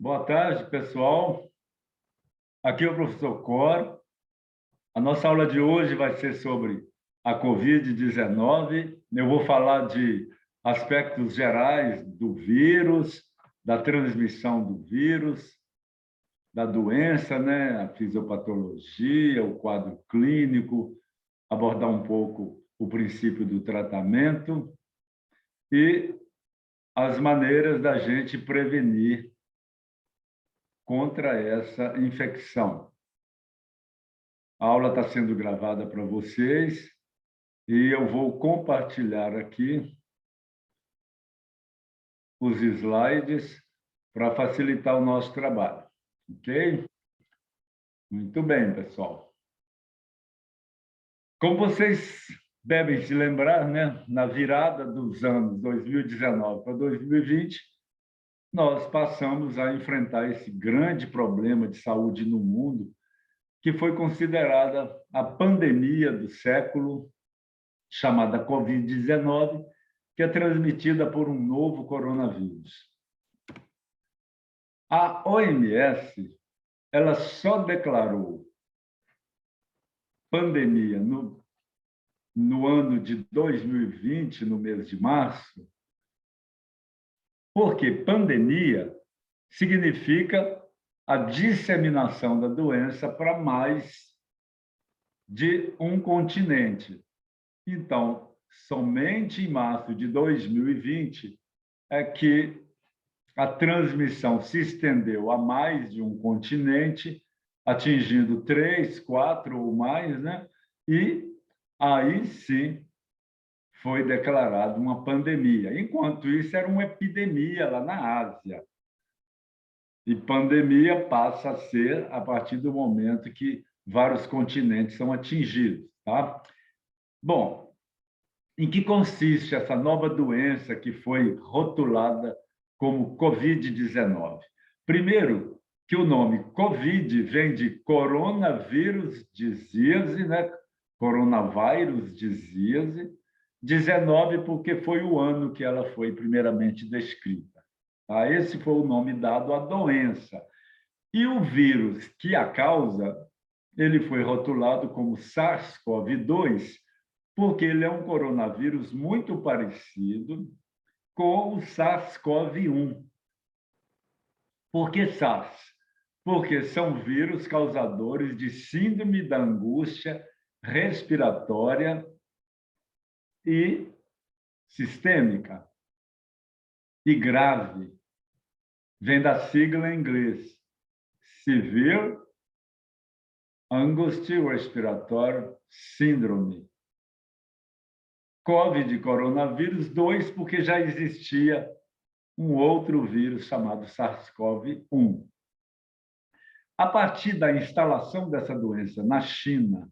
Boa tarde, pessoal. Aqui é o professor Cor. A nossa aula de hoje vai ser sobre a Covid-19. Eu vou falar de aspectos gerais do vírus, da transmissão do vírus, da doença, né? A fisiopatologia, o quadro clínico, abordar um pouco o princípio do tratamento e as maneiras da gente prevenir contra essa infecção. A aula está sendo gravada para vocês e eu vou compartilhar aqui os slides para facilitar o nosso trabalho, ok? Muito bem, pessoal. Como vocês devem se lembrar, né, na virada dos anos 2019 para 2020, nós passamos a enfrentar esse grande problema de saúde no mundo, que foi considerada a pandemia do século, chamada Covid-19, que é transmitida por um novo coronavírus. A OMS, ela só declarou pandemia no ano de 2020, no mês de março, porque pandemia significa a disseminação da doença para mais de um continente. Então, somente em março de 2020 é que a transmissão se estendeu a mais de um continente, atingindo 3, 4 ou mais, né? E aí sim foi declarada uma pandemia. Enquanto isso, era uma epidemia lá na Ásia. E pandemia passa a ser a partir do momento que vários continentes são atingidos, tá? Bom, em que consiste essa nova doença que foi rotulada como Covid-19? Primeiro, que o nome Covid vem de coronavírus disease, né? Coronavírus disease, 19 porque foi o ano que ela foi primeiramente descrita. Tá? Esse foi o nome dado à doença. E o vírus que a causa, ele foi rotulado como SARS-CoV-2, porque ele é um coronavírus muito parecido com o SARS-CoV-1. Por que SARS? Porque são vírus causadores de síndrome da angústia respiratória e sistêmica e grave. Vem da sigla em inglês, Severe Angusty Respiratory Syndrome. COVID, coronavírus 2, porque já existia um outro vírus chamado SARS-CoV-1. A partir da instalação dessa doença na China,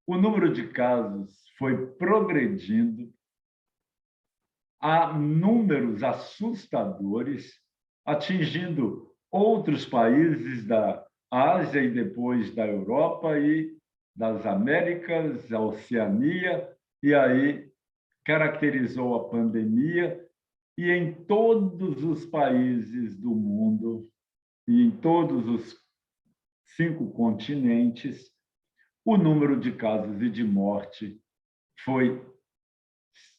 o número de casos foi progredindo a números assustadores, atingindo outros países da Ásia e depois da Europa e das Américas, a Oceania, e aí caracterizou a pandemia, e em todos os países do mundo, e em todos os 5 continentes, o número de casos e de morte foi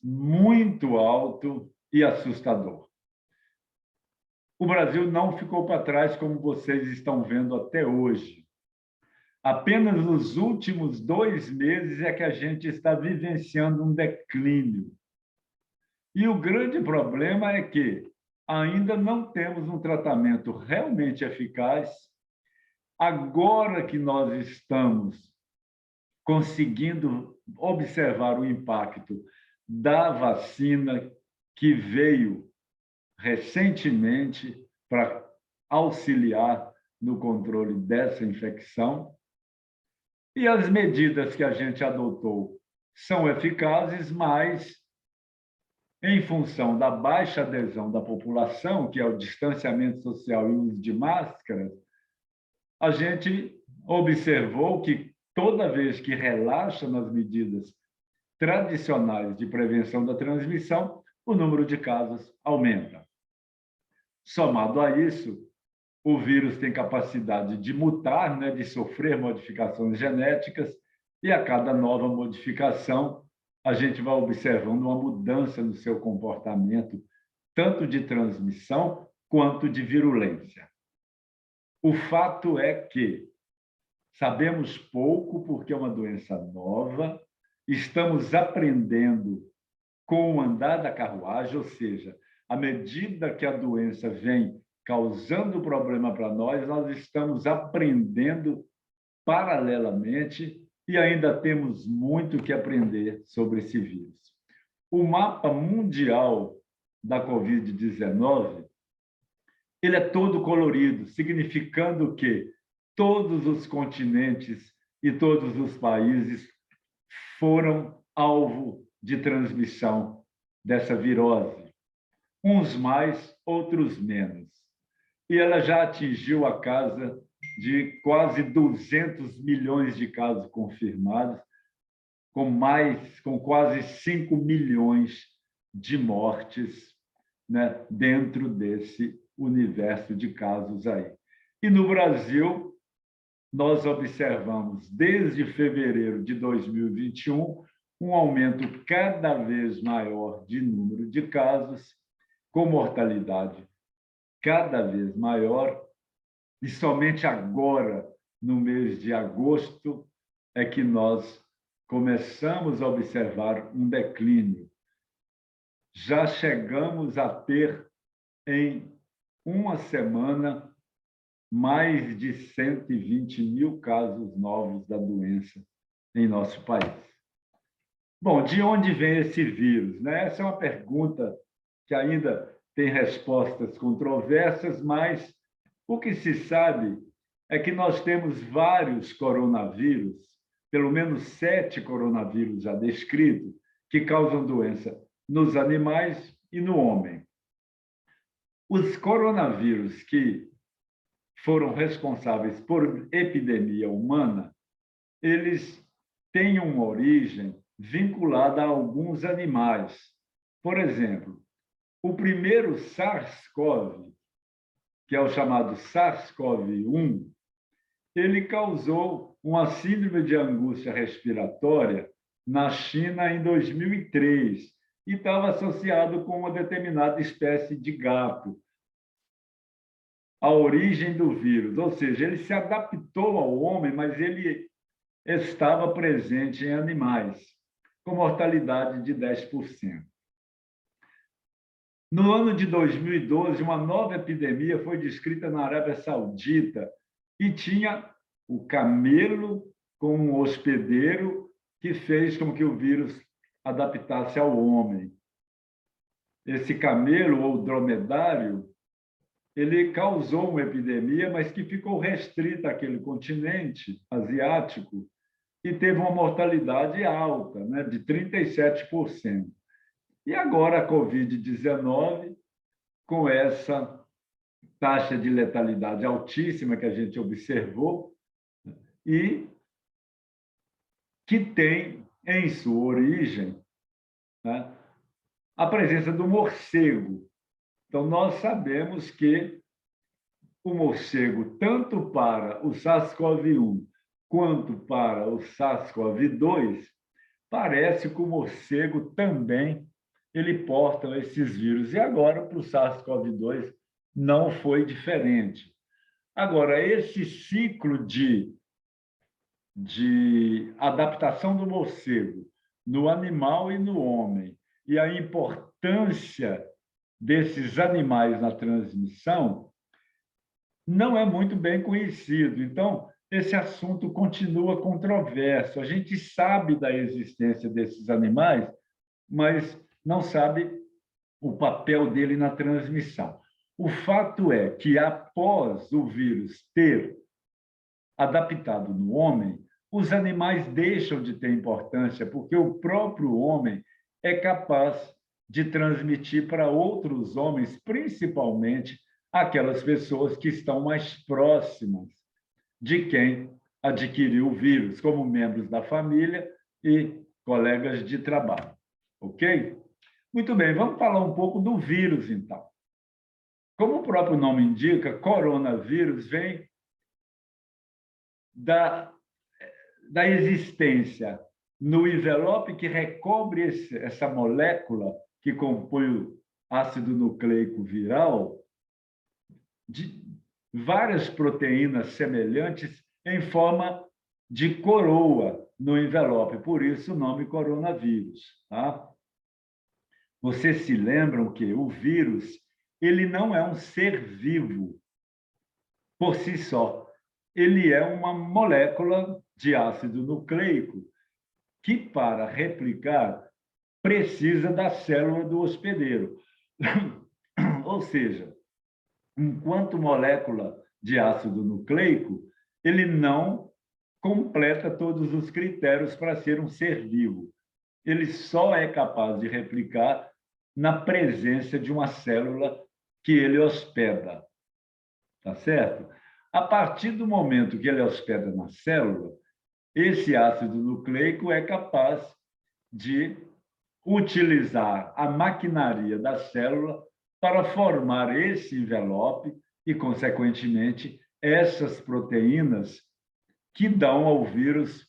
muito alto e assustador. O Brasil não ficou para trás, como vocês estão vendo até hoje. Apenas nos últimos 2 meses é que a gente está vivenciando um declínio. E o grande problema é que ainda não temos um tratamento realmente eficaz. Agora que nós estamos conseguindo observar o impacto da vacina que veio recentemente para auxiliar no controle dessa infecção, e as medidas que a gente adotou são eficazes, mas em função da baixa adesão da população, que é o distanciamento social e o uso de máscaras, a gente observou que toda vez que relaxa nas medidas tradicionais de prevenção da transmissão, o número de casos aumenta. Somado a isso, o vírus tem capacidade de mutar, né, de sofrer modificações genéticas, e a cada nova modificação, a gente vai observando uma mudança no seu comportamento, tanto de transmissão quanto de virulência. O fato é que sabemos pouco porque é uma doença nova, estamos aprendendo com o andar da carruagem, ou seja, à medida que a doença vem causando problema para nós, nós estamos aprendendo paralelamente e ainda temos muito que aprender sobre esse vírus. O mapa mundial da Covid-19, ele é todo colorido, significando que todos os continentes e todos os países foram alvo de transmissão dessa virose. Uns mais, outros menos. E ela já atingiu a casa de quase 200 milhões de casos confirmados, com quase 5 milhões de mortes, né, dentro desse universo de casos aí. E no Brasil, nós observamos, desde fevereiro de 2021, um aumento cada vez maior de número de casos, com mortalidade cada vez maior, e somente agora, no mês de agosto, é que nós começamos a observar um declínio. Já chegamos a ter, em uma semana, mais de 120 mil casos novos da doença em nosso país. Bom, de onde vem esse vírus, né? Essa é uma pergunta que ainda tem respostas controversas, mas o que se sabe é que nós temos vários coronavírus, pelo menos 7 coronavírus já descritos, que causam doença nos animais e no homem. Os coronavírus que foram responsáveis por epidemia humana, eles têm uma origem vinculada a alguns animais. Por exemplo, o primeiro SARS-CoV, que é o chamado SARS-CoV-1, ele causou uma síndrome de angústia respiratória na China em 2003 e estava associado com uma determinada espécie de gato. A origem do vírus, ou seja, ele se adaptou ao homem, mas ele estava presente em animais, com mortalidade de 10%. No ano de 2012, uma nova epidemia foi descrita na Arábia Saudita e tinha o camelo como um hospedeiro que fez com que o vírus adaptasse ao homem. Esse camelo ou dromedário, ele causou uma epidemia, mas que ficou restrita àquele continente asiático e teve uma mortalidade alta, né, de 37%. E agora a Covid-19, com essa taxa de letalidade altíssima que a gente observou e que tem em sua origem, né, a presença do morcego. Então, nós sabemos que o morcego, tanto para o SARS-CoV-1 quanto para o SARS-CoV-2, parece que o morcego também ele porta esses vírus. E agora, para o SARS-CoV-2, não foi diferente. Agora, esse ciclo de adaptação do morcego no animal e no homem, e a importância desses animais na transmissão, não é muito bem conhecido. Então, esse assunto continua controverso. A gente sabe da existência desses animais, mas não sabe o papel dele na transmissão. O fato é que, após o vírus ter adaptado no homem, os animais deixam de ter importância, porque o próprio homem é capaz de transmitir para outros homens, principalmente aquelas pessoas que estão mais próximas de quem adquiriu o vírus, como membros da família e colegas de trabalho. Ok? Muito bem, vamos falar um pouco do vírus, então. Como o próprio nome indica, coronavírus vem da existência no envelope que recobre essa molécula que compõe o ácido nucleico viral, de várias proteínas semelhantes em forma de coroa no envelope, por isso o nome coronavírus. Tá? Vocês se lembram que o vírus ele não é um ser vivo por si só. Ele é uma molécula de ácido nucleico que, para replicar, precisa da célula do hospedeiro. Ou seja, enquanto molécula de ácido nucleico, ele não completa todos os critérios para ser um ser vivo. Ele só é capaz de replicar na presença de uma célula que ele hospeda. Tá certo? A partir do momento que ele hospeda na célula, esse ácido nucleico é capaz de utilizar a maquinaria da célula para formar esse envelope e, consequentemente, essas proteínas que dão ao vírus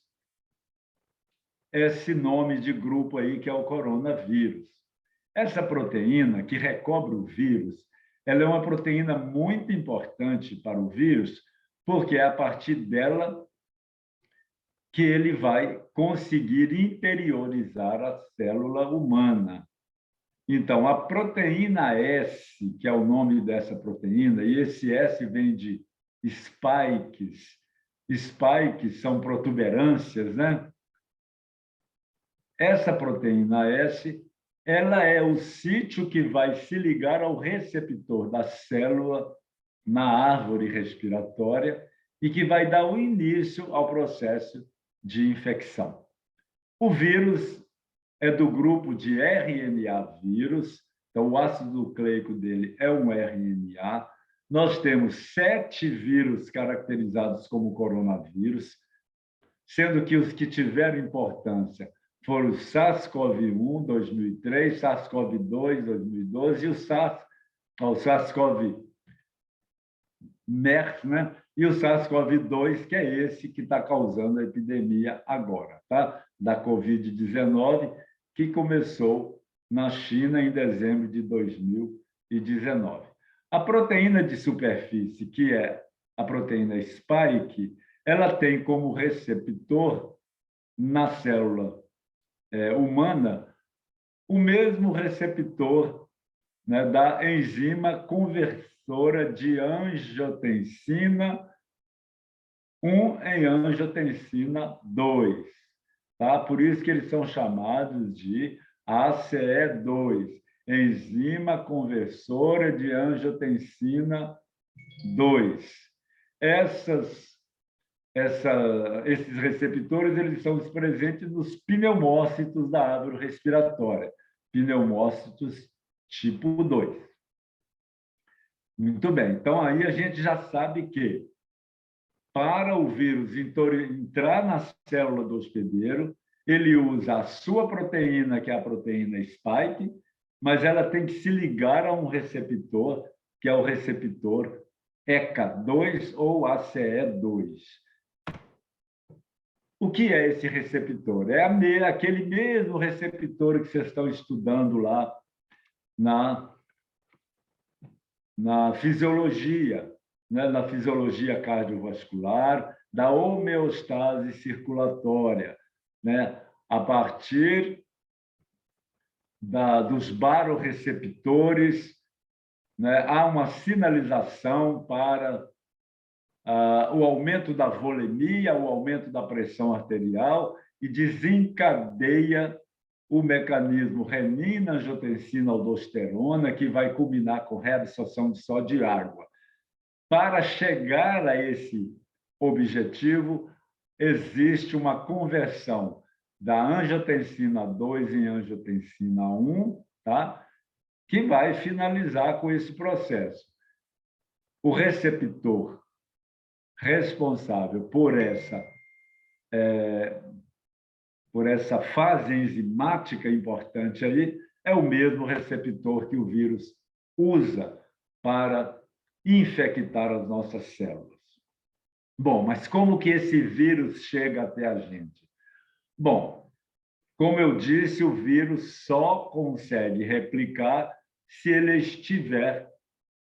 esse nome de grupo aí que é o coronavírus. Essa proteína que recobre o vírus, ela é uma proteína muito importante para o vírus, porque é a partir dela que ele vai conseguir interiorizar a célula humana. Então, a proteína S, que é o nome dessa proteína, e esse S vem de spikes. Spikes são protuberâncias, né? Essa proteína S, ela é o sítio que vai se ligar ao receptor da célula na árvore respiratória e que vai dar o início ao processo de infecção. O vírus é do grupo de RNA vírus, então o ácido nucleico dele é um RNA. Nós temos 7 vírus caracterizados como coronavírus, sendo que os que tiveram importância foram o SARS-CoV-1, 2003, SARS-CoV-2, 2012, e o SARS-CoV-MERS, né? E o SARS-CoV-2, que é esse que está causando a epidemia agora, tá? Da Covid-19, que começou na China em dezembro de 2019. A proteína de superfície, que é a proteína spike, ela tem como receptor na célula humana o mesmo receptor, né, da enzima conversora de angiotensina 1 em angiotensina 2. Tá? Por isso que eles são chamados de ACE2, enzima conversora de angiotensina 2. Esses receptores eles são presentes nos pneumócitos da árvore respiratória, pneumócitos tipo 2. Muito bem, então aí a gente já sabe que para o vírus entrar na célula do hospedeiro, ele usa a sua proteína, que é a proteína spike, mas ela tem que se ligar a um receptor, que é o receptor ECA2 ou ACE2. O que é esse receptor? É aquele mesmo receptor que vocês estão estudando lá na fisiologia, né? Na fisiologia cardiovascular, da homeostase circulatória, né? A partir dos barorreceptores, né? Há uma sinalização para o aumento da volemia, o aumento da pressão arterial e desencadeia o mecanismo renina-angiotensina-aldosterona, que vai culminar com reabsorção só de água. Para chegar a esse objetivo, existe uma conversão da angiotensina 2 em angiotensina 1, tá? Que vai finalizar com esse processo. O receptor responsável por essa fase enzimática importante aí é o mesmo receptor que o vírus usa para infectar as nossas células. Bom, mas como que esse vírus chega até a gente? Bom, como eu disse, o vírus só consegue replicar se ele estiver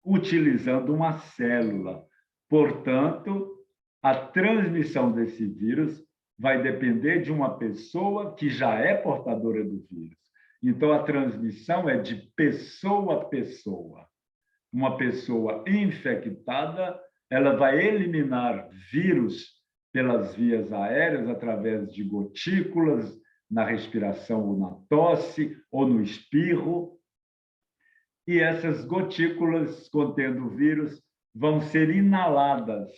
utilizando uma célula. Portanto, a transmissão desse vírus vai depender de uma pessoa que já é portadora do vírus. Então, a transmissão é de pessoa a pessoa. Uma pessoa infectada, ela vai eliminar vírus pelas vias aéreas, através de gotículas, na respiração ou na tosse, ou no espirro. E essas gotículas contendo vírus vão ser inaladas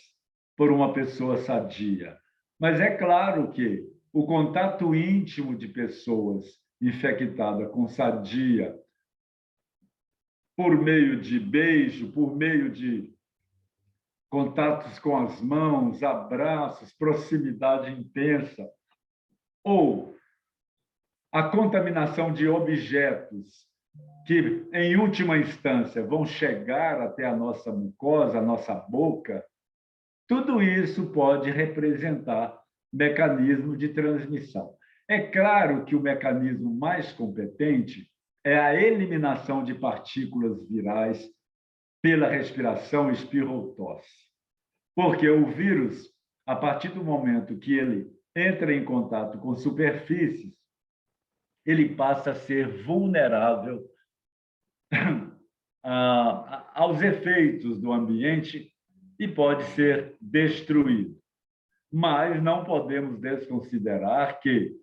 por uma pessoa sadia. Mas é claro que o contato íntimo de pessoas infectadas com sadia, por meio de beijo, por meio de contatos com as mãos, abraços, proximidade intensa, ou a contaminação de objetos que, em última instância, vão chegar até a nossa mucosa, a nossa boca, tudo isso pode representar mecanismo de transmissão. É claro que o mecanismo mais competente é a eliminação de partículas virais pela respiração, espirro ou tosse. Porque o vírus, a partir do momento que ele entra em contato com superfícies, ele passa a ser vulnerável aos efeitos do ambiente e pode ser destruído. Mas não podemos desconsiderar que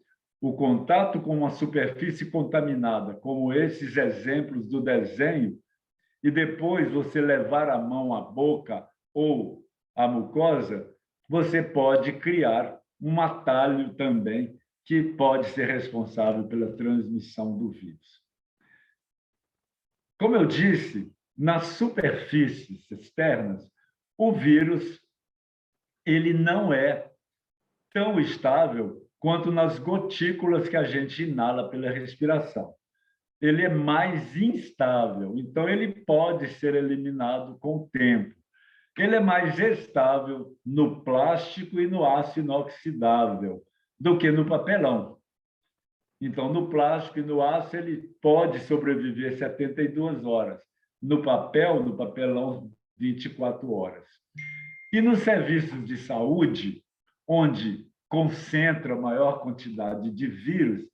o contato com uma superfície contaminada, como esses exemplos do desenho, e depois você levar a mão à boca ou à mucosa, você pode criar um atalho também que pode ser responsável pela transmissão do vírus. Como eu disse, nas superfícies externas, o vírus ele não é tão estável quanto nas gotículas que a gente inala pela respiração. Ele é mais instável, então ele pode ser eliminado com o tempo. Ele é mais estável no plástico e no aço inoxidável do que no papelão. Então, no plástico e no aço, ele pode sobreviver 72 horas. No papel, no papelão, 24 horas. E nos serviços de saúde, onde concentra a maior quantidade de vírus,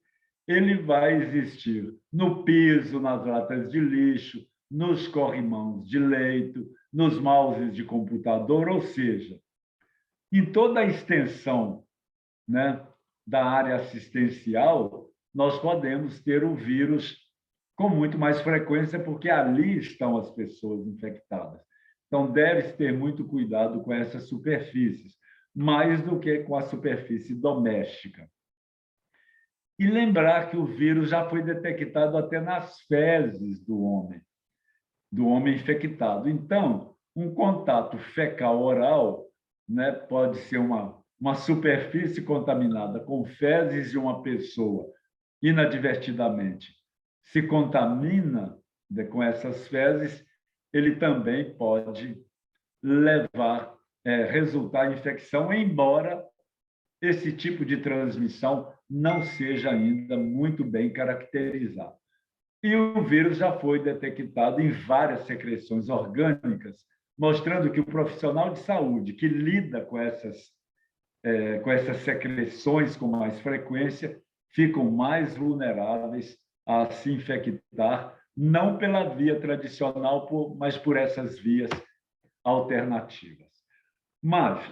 ele vai existir no piso, nas latas de lixo, nos corrimãos de leito, nos mouses de computador, ou seja, em toda a extensão, né, da área assistencial, nós podemos ter o vírus com muito mais frequência, porque ali estão as pessoas infectadas. Então, deve-se ter muito cuidado com essas superfícies, mais do que com a superfície doméstica. E lembrar que o vírus já foi detectado até nas fezes do homem infectado. Então, um contato fecal-oral, né, pode ser uma superfície contaminada com fezes de uma pessoa, inadvertidamente se contamina com essas fezes, ele também pode resultar em infecção, embora esse tipo de transmissão não seja ainda muito bem caracterizado. E o vírus já foi detectado em várias secreções orgânicas, mostrando que o profissional de saúde que lida com essas secreções com mais frequência ficam mais vulneráveis a se infectar, não pela via tradicional, mas por essas vias alternativas. Mas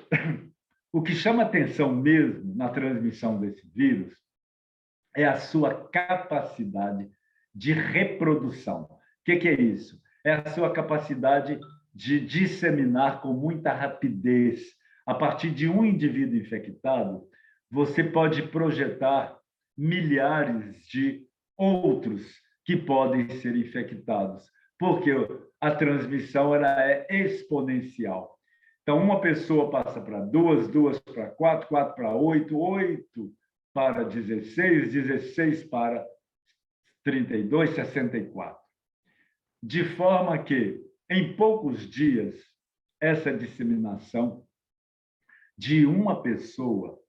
o que chama atenção mesmo na transmissão desse vírus é a sua capacidade de reprodução. O que é isso? É a sua capacidade de disseminar com muita rapidez. A partir de um indivíduo infectado, você pode projetar milhares de outros que podem ser infectados, porque a transmissão ela é exponencial. Então, uma pessoa passa para duas, duas para quatro, quatro para oito, oito para 16, 16 para 32, 64. De forma que em poucos dias, essa disseminação de uma pessoa,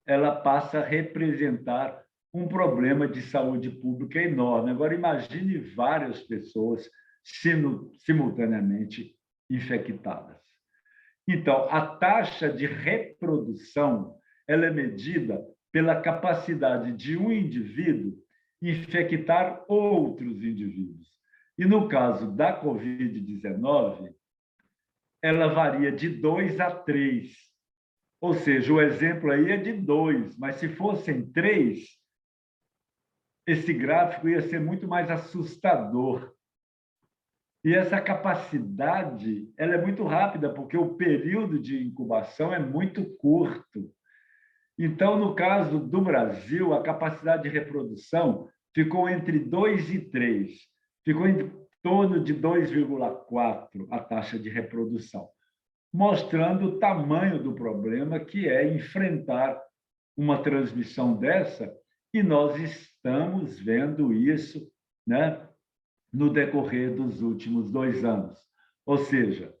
ela passa a representar um problema de saúde pública enorme. Agora, imagine várias pessoas simultaneamente infectadas. Então, a taxa de reprodução ela é medida pela capacidade de um indivíduo infectar outros indivíduos. E no caso da Covid-19, ela varia de 2 a 3. Ou seja, o exemplo aí é de 2, mas se fossem 3, esse gráfico ia ser muito mais assustador. E essa capacidade ela é muito rápida, porque o período de incubação é muito curto. Então, no caso do Brasil, a capacidade de reprodução ficou entre 2 e 3. Ficou em torno de 2,4 a taxa de reprodução, mostrando o tamanho do problema que é enfrentar uma transmissão dessa, e nós estamos vendo isso, né, no decorrer dos últimos 2 anos. Ou seja,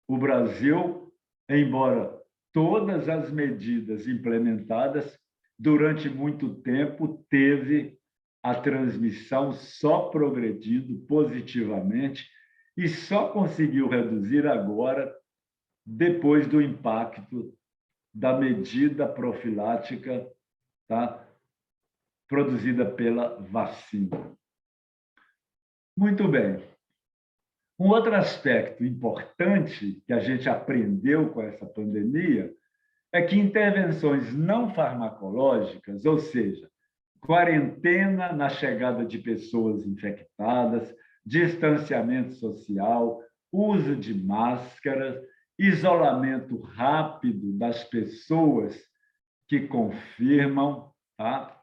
o Brasil, embora todas as medidas implementadas, durante muito tempo teve a transmissão só progredindo positivamente e só conseguiu reduzir agora, depois do impacto da medida profilática, tá, produzida pela vacina. Muito bem. Um outro aspecto importante que a gente aprendeu com essa pandemia é que intervenções não farmacológicas, ou seja, quarentena na chegada de pessoas infectadas, distanciamento social, uso de máscaras, isolamento rápido das pessoas que confirmam, tá?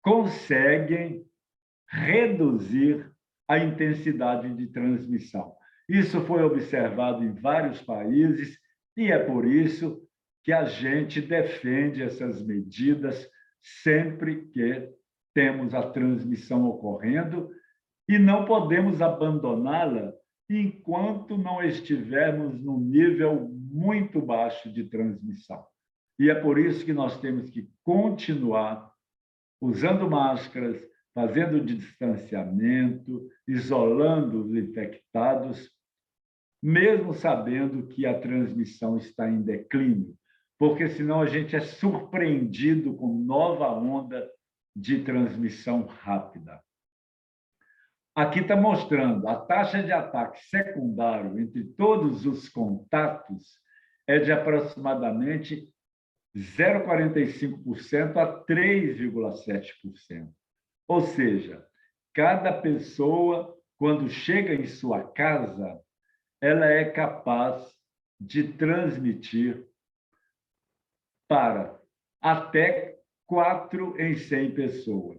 Conseguem reduzir a intensidade de transmissão. Isso foi observado em vários países e é por isso que a gente defende essas medidas sempre que temos a transmissão ocorrendo e não podemos abandoná-la enquanto não estivermos num nível muito baixo de transmissão. E é por isso que nós temos que continuar usando máscaras, fazendo distanciamento, isolando os infectados, mesmo sabendo que a transmissão está em declínio, porque senão a gente é surpreendido com nova onda de transmissão rápida. Aqui está mostrando a taxa de ataque secundário entre todos os contatos é de aproximadamente 0,45% a 3,7%. Ou seja, cada pessoa, quando chega em sua casa, ela é capaz de transmitir para até 4 em 100 pessoas.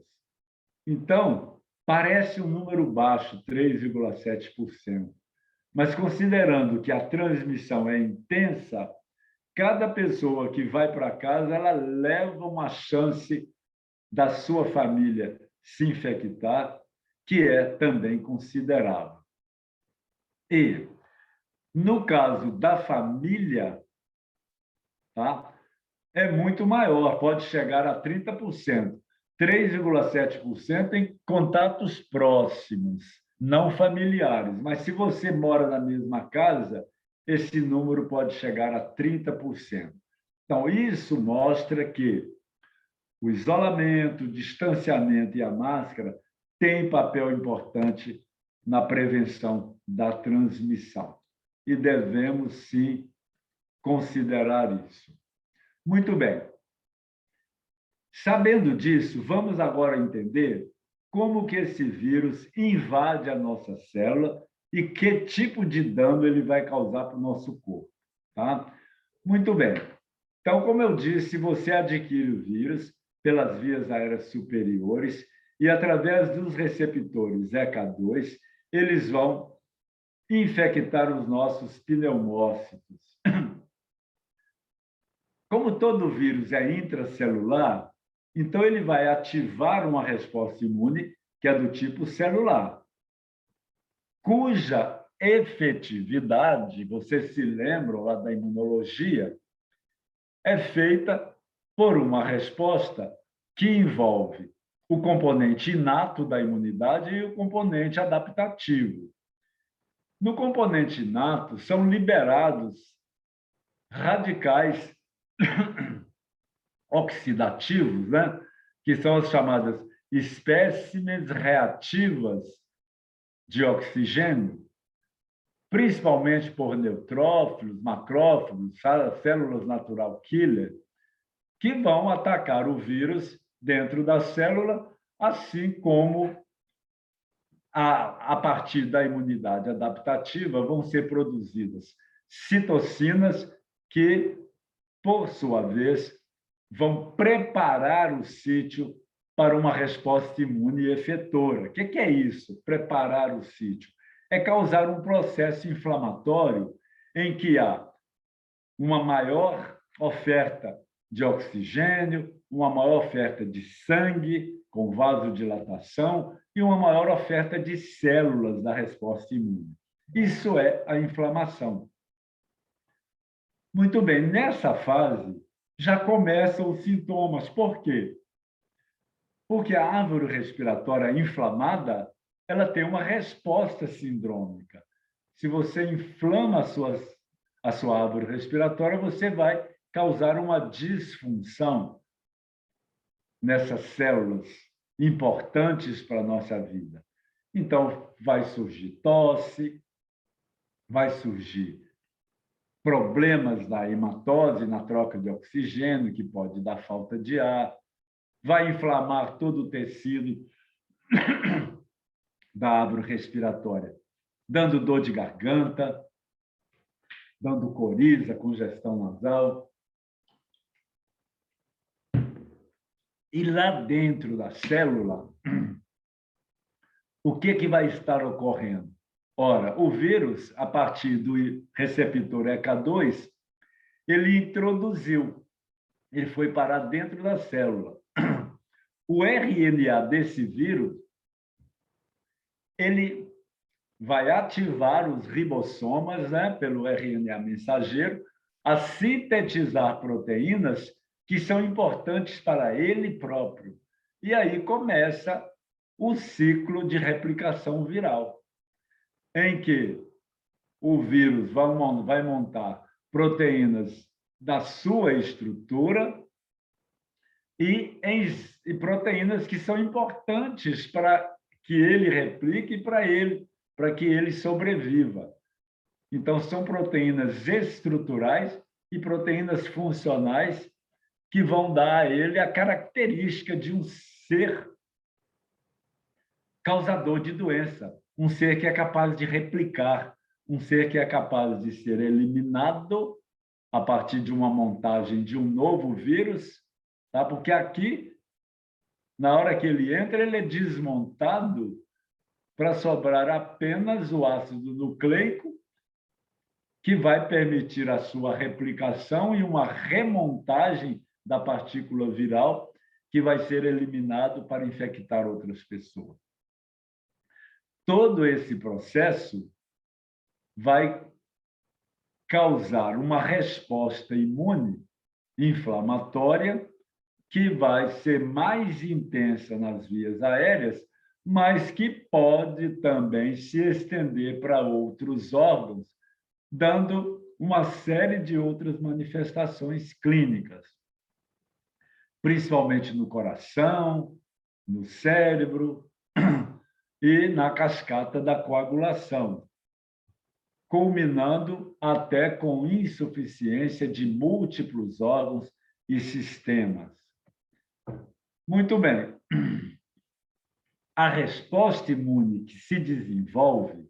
Então, parece um número baixo, 3,7%. Mas considerando que a transmissão é intensa, cada pessoa que vai para casa, ela leva uma chance da sua família se infectar, que é também considerável. E, no caso da família, tá, é muito maior, pode chegar a 30%. 3,7% em contatos próximos, não familiares. Mas se você mora na mesma casa, esse número pode chegar a 30%. Então, isso mostra que o isolamento, o distanciamento e a máscara têm papel importante na prevenção da transmissão. E devemos, sim, considerar isso. Muito bem. Sabendo disso, vamos agora entender como que esse vírus invade a nossa célula e que tipo de dano ele vai causar para o nosso corpo. Tá? Muito bem. Então, como eu disse, você adquire o vírus pelas vias aéreas superiores e, através dos receptores ECA2, eles vão infectar os nossos pneumócitos. Como todo vírus é intracelular, então ele vai ativar uma resposta imune que é do tipo celular, cuja efetividade, vocês se lembram lá da imunologia, é feita por uma resposta que envolve o componente inato da imunidade e o componente adaptativo. No componente inato, são liberados radicais oxidativos, né? Que são as chamadas espécimes reativas de oxigênio, principalmente por neutrófilos, macrófagos, células natural killer, que vão atacar o vírus dentro da célula, assim como a partir da imunidade adaptativa vão ser produzidas citocinas que, por sua vez, vão preparar o sítio para uma resposta imune efetora. O que é isso? Preparar o sítio. É causar um processo inflamatório em que há uma maior oferta de oxigênio, uma maior oferta de sangue com vasodilatação e uma maior oferta de células da resposta imune. Isso é a inflamação. Muito bem, nessa fase já começam os sintomas. Por quê? Porque a árvore respiratória inflamada, ela tem uma resposta sindrômica. Se você inflama a sua árvore respiratória, você vai causar uma disfunção nessas células importantes para a nossa vida. Então, vai surgir tosse, vai surgir problemas na hematose, na troca de oxigênio, que pode dar falta de ar, vai inflamar todo o tecido da árvore respiratória, dando dor de garganta, dando coriza, congestão nasal. E lá dentro da célula, o que vai estar ocorrendo? Ora, o vírus, a partir do receptor ECA2, ele introduziu, ele foi parar dentro da célula. O RNA desse vírus, ele vai ativar os ribossomas, né, pelo RNA mensageiro, a sintetizar proteínas que são importantes para ele próprio. E aí começa o ciclo de replicação viral, em que o vírus vai montar proteínas da sua estrutura e proteínas que são importantes para que ele replique para que ele sobreviva. Então, são proteínas estruturais e proteínas funcionais que vão dar a ele a característica de um ser causador de doença, um ser que é capaz de replicar, um ser que é capaz de ser eliminado a partir de uma montagem de um novo vírus, tá? Porque aqui, na hora que ele entra, ele é desmontado para sobrar apenas o ácido nucleico, que vai permitir a sua replicação e uma remontagem da partícula viral, que vai ser eliminado para infectar outras pessoas. Todo esse processo vai causar uma resposta imune inflamatória que vai ser mais intensa nas vias aéreas, mas que pode também se estender para outros órgãos, dando uma série de outras manifestações clínicas, principalmente no coração, no cérebro e na cascata da coagulação, culminando até com insuficiência de múltiplos órgãos e sistemas. Muito bem. A resposta imune que se desenvolve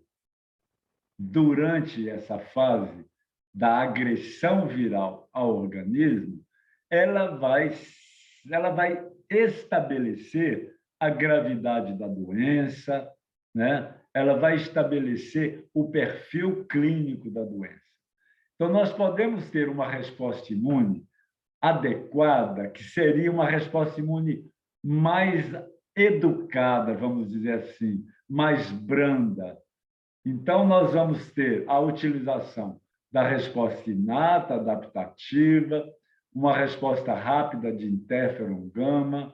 durante essa fase da agressão viral ao organismo, ela vai estabelecer a gravidade da doença, né? Ela vai estabelecer o perfil clínico da doença. Então, nós podemos ter uma resposta imune adequada, que seria uma resposta imune mais educada, vamos dizer assim, mais branda, Então, nós vamos ter a utilização da resposta inata, adaptativa, uma resposta rápida de interferon gama,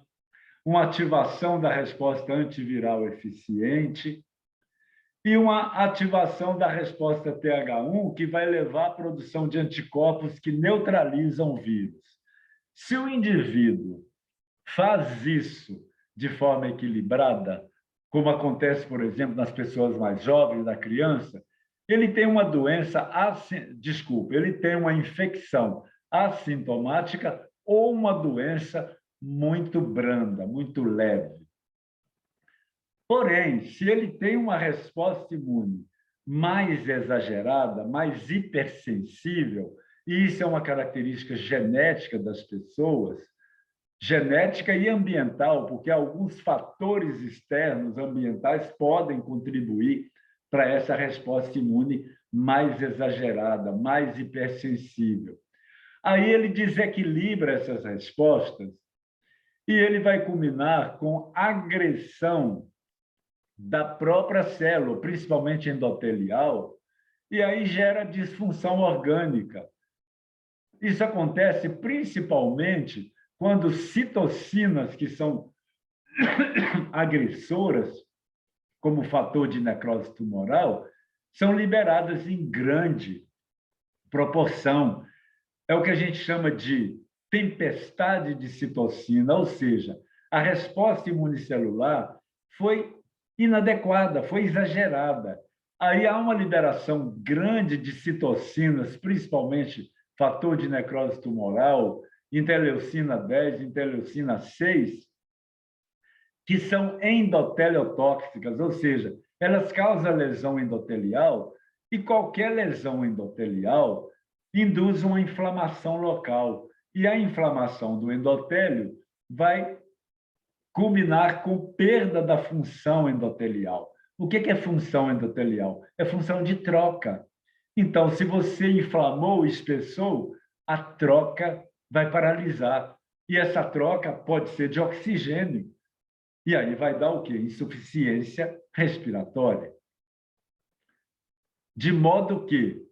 uma ativação da resposta antiviral eficiente e uma ativação da resposta TH1, que vai levar à produção de anticorpos que neutralizam o vírus. Se o indivíduo faz isso de forma equilibrada, como acontece, por exemplo, nas pessoas mais jovens, da criança, ele tem uma doença, ele tem uma infecção assintomática ou uma doença muito branda, muito leve. Porém, se ele tem uma resposta imune mais exagerada, mais hipersensível, e isso é uma característica genética das pessoas, genética e ambiental, porque alguns fatores externos ambientais podem contribuir para essa resposta imune mais exagerada, mais hipersensível. Aí ele desequilibra essas respostas e ele vai culminar com agressão da própria célula, principalmente endotelial, e aí gera disfunção orgânica. Isso acontece principalmente quando citocinas, que são agressoras, como fator de necrose tumoral, são liberadas em grande proporção. É o que a gente chama de tempestade de citocina, ou seja, a resposta imunicelular foi inadequada, foi exagerada. Aí há uma liberação grande de citocinas, principalmente fator de necrose tumoral, interleucina 10, interleucina 6, que são endoteliotóxicas, ou seja, elas causam lesão endotelial e qualquer lesão endotelial induz uma inflamação local. E a inflamação do endotélio vai culminar com perda da função endotelial. O que é função endotelial? É função de troca. Então, se você inflamou, espessou, a troca vai paralisar. E essa troca pode ser de oxigênio. E aí vai dar o quê? Insuficiência respiratória. De modo que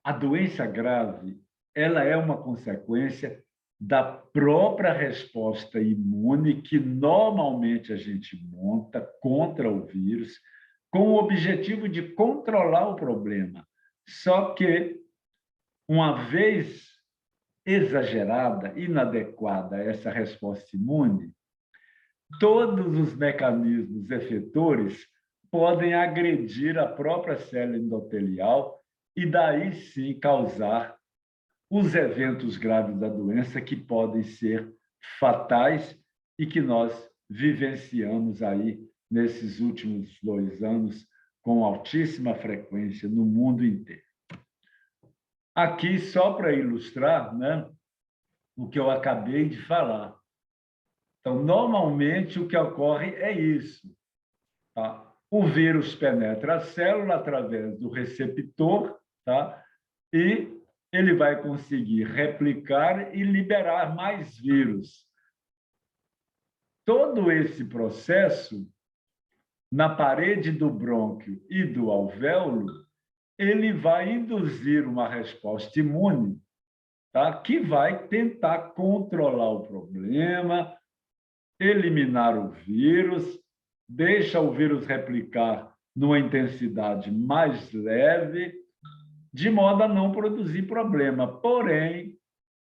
a doença grave, ela é uma consequência da própria resposta imune que normalmente a gente monta contra o vírus com o objetivo de controlar o problema. Só que, uma vez exagerada, inadequada essa resposta imune, todos os mecanismos efetores podem agredir a própria célula endotelial e daí sim causar os eventos graves da doença que podem ser fatais e que nós vivenciamos aí nesses últimos 2 anos com altíssima frequência no mundo inteiro. Aqui, só para ilustrar, né, o que eu acabei de falar. Então, normalmente, o que ocorre é isso. Tá? O vírus penetra a célula através do receptor, tá? E ele vai conseguir replicar e liberar mais vírus. Todo esse processo, na parede do brônquio e do alvéolo, ele vai induzir uma resposta imune, tá? Que vai tentar controlar o problema, eliminar o vírus, deixa o vírus replicar numa intensidade mais leve, de modo a não produzir problema. Porém,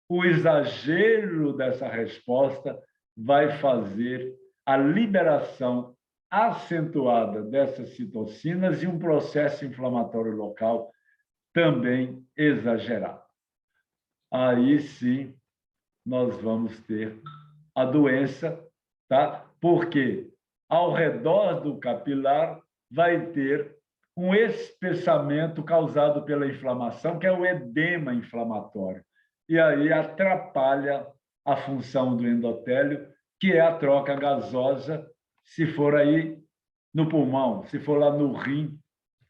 o exagero dessa resposta vai fazer a liberação acentuada dessas citocinas e um processo inflamatório local também exagerado. Aí sim nós vamos ter a doença, tá? Porque ao redor do capilar vai ter um espessamento causado pela inflamação, que é o edema inflamatório. E aí atrapalha a função do endotélio, que é a troca gasosa, se for aí no pulmão, se for lá no rim,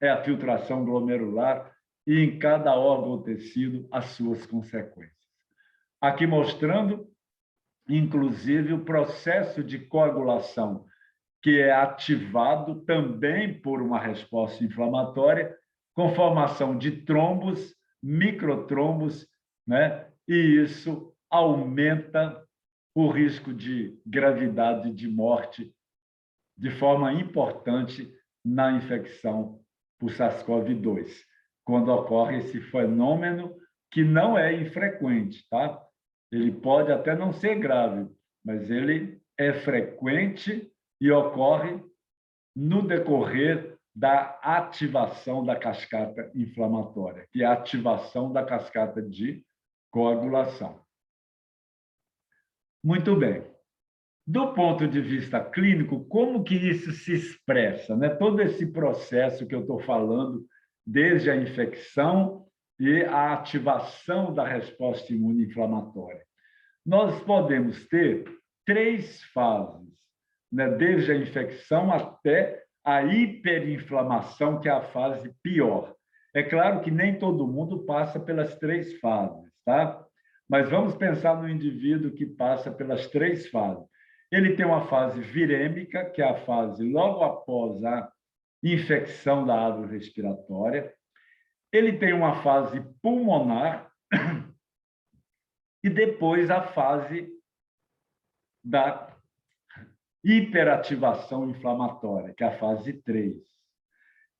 é a filtração glomerular, e em cada órgão ou tecido as suas consequências. Aqui mostrando, inclusive, o processo de coagulação que é ativado também por uma resposta inflamatória, com formação de trombos, microtrombos, né? E isso aumenta o risco de gravidade e de morte de forma importante na infecção por SARS-CoV-2, quando ocorre esse fenômeno que não é infrequente, tá? Ele pode até não ser grave, mas ele é frequente e ocorre no decorrer da ativação da cascata inflamatória, que é a ativação da cascata de coagulação. Muito bem. Do ponto de vista clínico, como que isso se expressa, né? Todo esse processo que eu estou falando, desde a infecção e a ativação da resposta imunoinflamatória. Nós podemos ter 3 fases, né? Desde a infecção até a hiperinflamação, que é a fase pior. É claro que nem todo mundo passa pelas 3 fases, tá? Mas vamos pensar no indivíduo que passa pelas 3 fases. Ele tem uma fase virêmica, que é a fase logo após a infecção da árvore respiratória. Ele tem uma fase pulmonar e depois a fase da hiperativação inflamatória, que é a fase 3.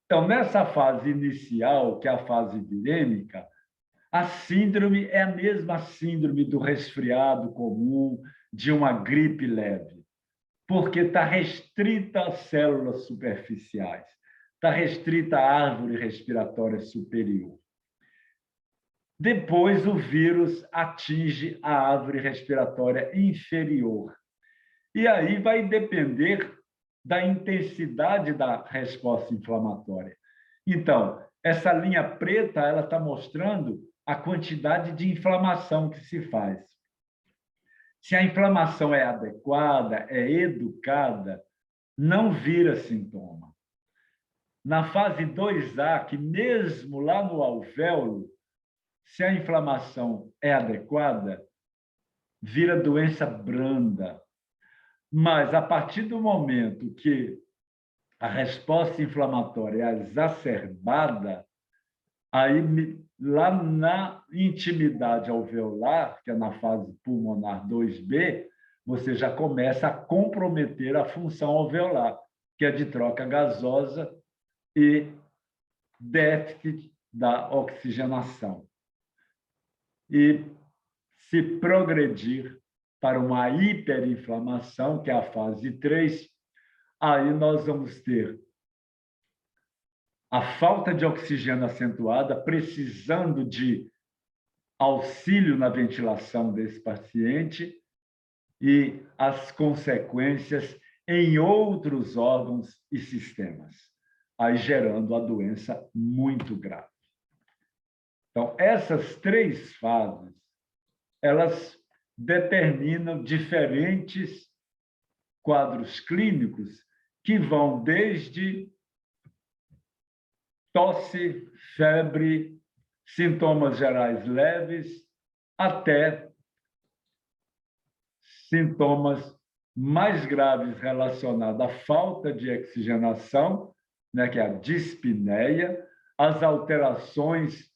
Então, nessa fase inicial, que é a fase virêmica, a síndrome é a mesma síndrome do resfriado comum, de uma gripe leve, porque está restrita às células superficiais, está restrita à árvore respiratória superior. Depois, o vírus atinge a árvore respiratória inferior. E aí vai depender da intensidade da resposta inflamatória. Então, essa linha preta ela está mostrando a quantidade de inflamação que se faz. Se a inflamação é adequada, é educada, não vira sintoma. Na fase 2A, que mesmo lá no alvéolo, se a inflamação é adequada, vira doença branda. Mas, a partir do momento que a resposta inflamatória é exacerbada, aí, lá na intimidade alveolar, que é na fase pulmonar 2B, você já começa a comprometer a função alveolar, que é de troca gasosa e déficit da oxigenação. E se progredir para uma hiperinflamação, que é a fase 3, aí nós vamos ter a falta de oxigênio acentuada, precisando de auxílio na ventilação desse paciente e as consequências em outros órgãos e sistemas, aí gerando a doença muito grave. Então, essas 3 fases, elas determinam diferentes quadros clínicos que vão desde tosse, febre, sintomas gerais leves, até sintomas mais graves relacionados à falta de oxigenação, né, que é a dispneia, as alterações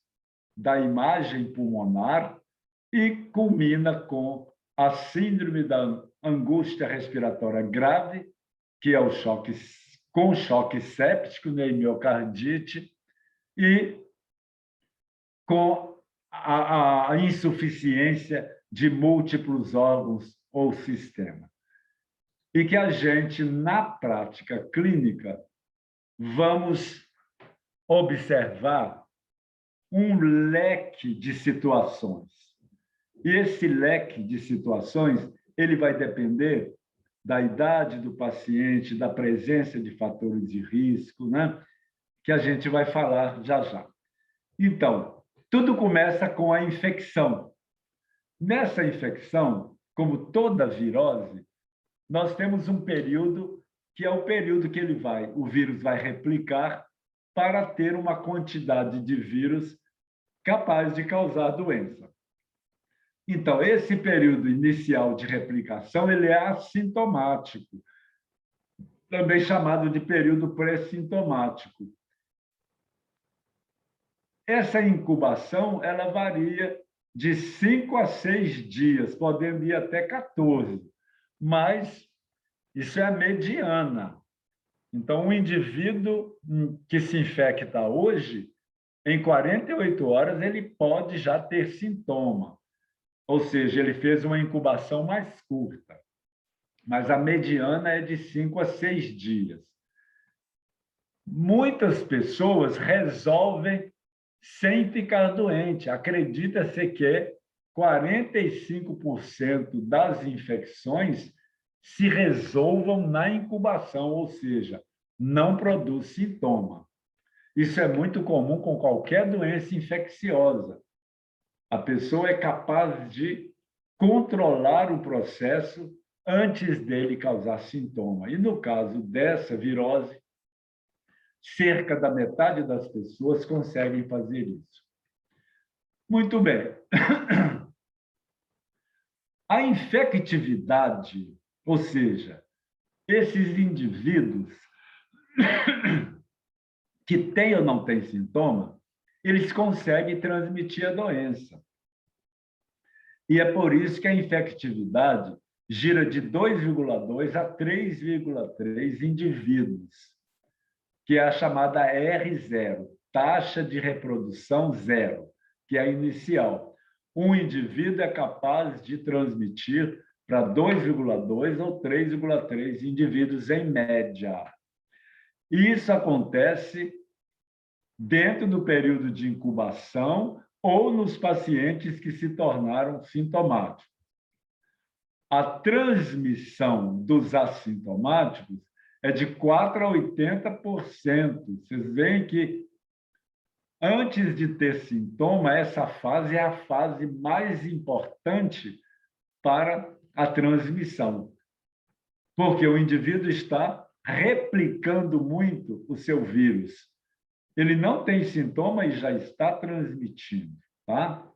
da imagem pulmonar e culmina com a síndrome da angústia respiratória grave, que é o choque com choque séptico, né, miocardite, e com a insuficiência de múltiplos órgãos ou sistemas. E que a gente, na prática clínica, vamos observar um leque de situações. E esse leque de situações ele vai depender da idade do paciente, da presença de fatores de risco, né? Que a gente vai falar já já. Então, tudo começa com a infecção. Nessa infecção, como toda virose, nós temos um período que é o período que o vírus vai replicar para ter uma quantidade de vírus capaz de causar a doença. Então, esse período inicial de replicação ele é assintomático. também chamado de período pré-sintomático. Essa incubação ela varia de 5 a 6 dias, podendo ir até 14, mas isso é a mediana. Então, um indivíduo que se infecta hoje, em 48 horas, ele pode já ter sintoma, ou seja, ele fez uma incubação mais curta, mas a mediana é de 5 a 6 dias. Muitas pessoas resolvem sem ficar doente. Acredita-se que 45% das infecções se resolvam na incubação, ou seja, não produz sintoma. Isso é muito comum com qualquer doença infecciosa. A pessoa é capaz de controlar o processo antes dele causar sintoma. E no caso dessa virose, cerca da metade das pessoas conseguem fazer isso. Muito bem. A infectividade, ou seja, esses indivíduos que têm ou não têm sintoma, eles conseguem transmitir a doença. E é por isso que a infectividade gira de 2,2 a 3,3 indivíduos, que é a chamada R0, taxa de reprodução zero, que é a inicial. Um indivíduo é capaz de transmitir para 2,2 ou 3,3 indivíduos em média. Isso acontece dentro do período de incubação ou nos pacientes que se tornaram sintomáticos. A transmissão dos assintomáticos é de 4 a 80%. Vocês veem que, antes de ter sintoma, essa fase é a fase mais importante para a transmissão, porque o indivíduo está replicando muito o seu vírus. Ele não tem sintoma e já está transmitindo, tá?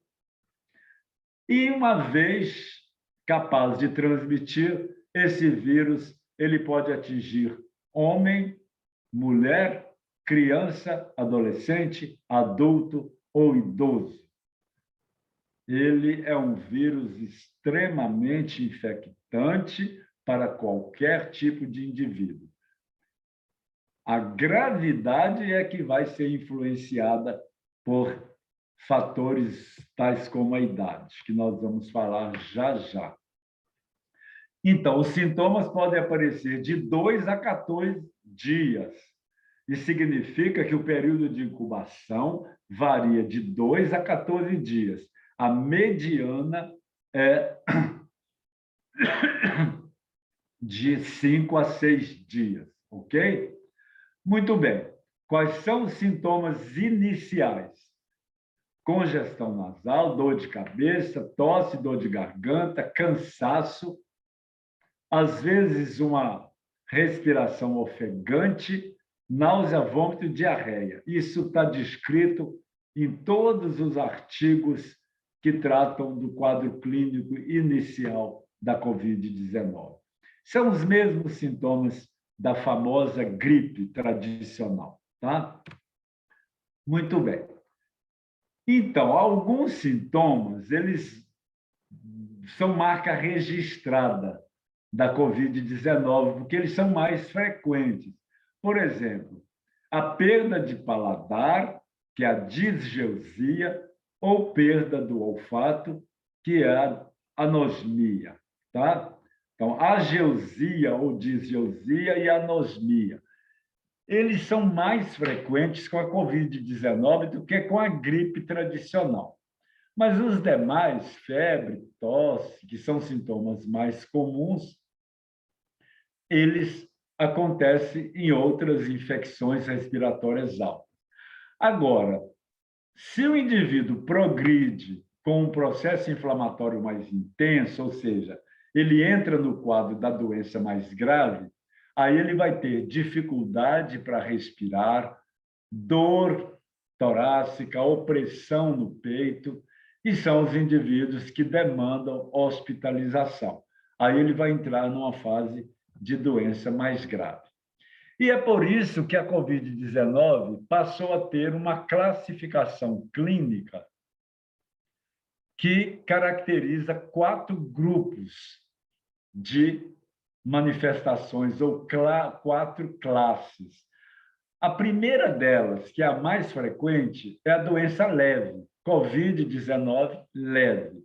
E uma vez capaz de transmitir, esse vírus ele pode atingir homem, mulher, criança, adolescente, adulto ou idoso. Ele é um vírus extremamente infectante para qualquer tipo de indivíduo. A gravidade é que vai ser influenciada por fatores tais como a idade, que nós vamos falar já já. Então, os sintomas podem aparecer de 2 a 14 dias. Isso significa que o período de incubação varia de 2 a 14 dias. A mediana é de 5 a 6 dias, ok? Muito bem. Quais são os sintomas iniciais? Congestão nasal, dor de cabeça, tosse, dor de garganta, cansaço, às vezes uma respiração ofegante, náusea, vômito e diarreia. Isso está descrito em todos os artigos que tratam do quadro clínico inicial da Covid-19. São os mesmos sintomas da famosa gripe tradicional, tá? Muito bem. Então, alguns sintomas, eles são marca registrada da Covid-19, porque eles são mais frequentes. Por exemplo, a perda de paladar, que é a disgeusia, ou perda do olfato, que é a anosmia, tá? Então, ageusia ou disgeusia e anosmia. Eles são mais frequentes com a Covid-19 do que com a gripe tradicional. Mas os demais, febre, tosse, que são sintomas mais comuns, eles acontecem em outras infecções respiratórias altas. Agora, se o indivíduo progride com um processo inflamatório mais intenso, ou seja, ele entra no quadro da doença mais grave, aí ele vai ter dificuldade para respirar, dor torácica, opressão no peito, e são os indivíduos que demandam hospitalização. Aí ele vai entrar numa fase de doença mais grave. E é por isso que a Covid-19 passou a ter uma classificação clínica que caracteriza 4 grupos de manifestações, ou 4 classes. A primeira delas, que é a mais frequente, é a doença leve, Covid-19 leve,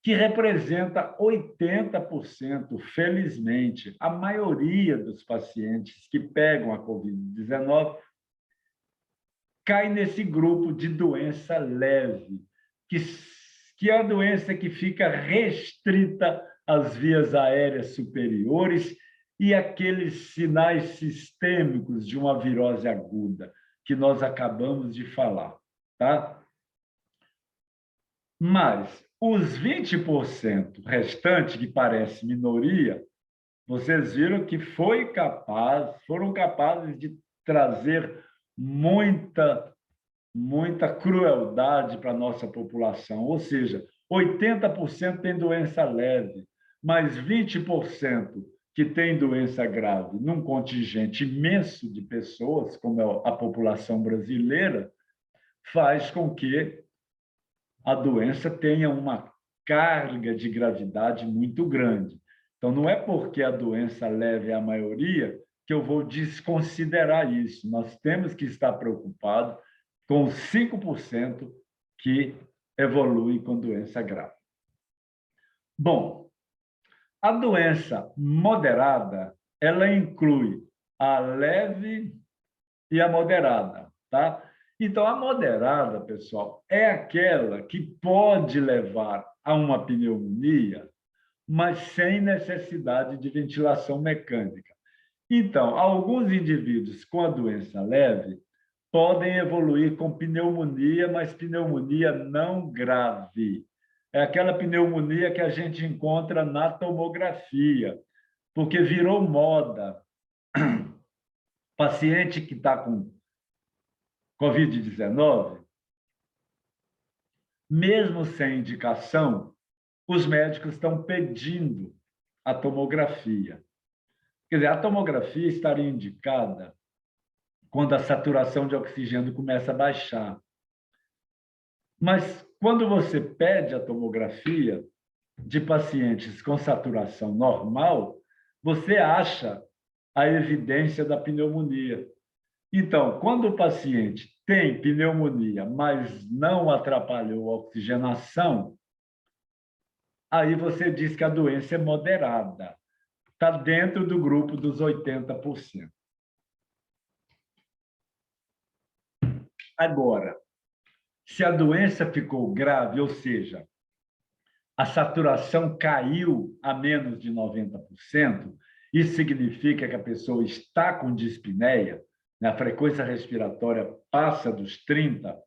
que representa 80%, felizmente. A maioria dos pacientes que pegam a Covid-19 cai nesse grupo de doença leve, que é a doença que fica restrita às vias aéreas superiores e aqueles sinais sistêmicos de uma virose aguda que nós acabamos de falar, tá? Mas os 20% restantes, que parece minoria, vocês viram que foram capazes de trazer muita crueldade para a nossa população. Ou seja, 80% tem doença leve, mas 20% que tem doença grave, num contingente imenso de pessoas, como é a população brasileira, faz com que a doença tenha uma carga de gravidade muito grande. Então, não é porque a doença leve é a maioria que eu vou desconsiderar isso. Nós temos que estar preocupados com os 5% que evoluem com doença grave. Bom, a doença moderada, ela inclui a leve e a moderada, tá? Então, a moderada, pessoal, é aquela que pode levar a uma pneumonia, mas sem necessidade de ventilação mecânica. Então, alguns indivíduos com a doença leve podem evoluir com pneumonia, mas pneumonia não grave. É aquela pneumonia que a gente encontra na tomografia, porque virou moda. Paciente que está com Covid-19, mesmo sem indicação, os médicos estão pedindo a tomografia. Quer dizer, a tomografia estaria indicada quando a saturação de oxigênio começa a baixar. Mas quando você pede a tomografia de pacientes com saturação normal, você acha a evidência da pneumonia. Então, quando o paciente tem pneumonia, mas não atrapalhou a oxigenação, aí você diz que a doença é moderada. Está dentro do grupo dos 80%. Agora, se a doença ficou grave, ou seja, a saturação caiu a menos de 90%, isso significa que a pessoa está com dispneia, né? A frequência respiratória passa dos 30,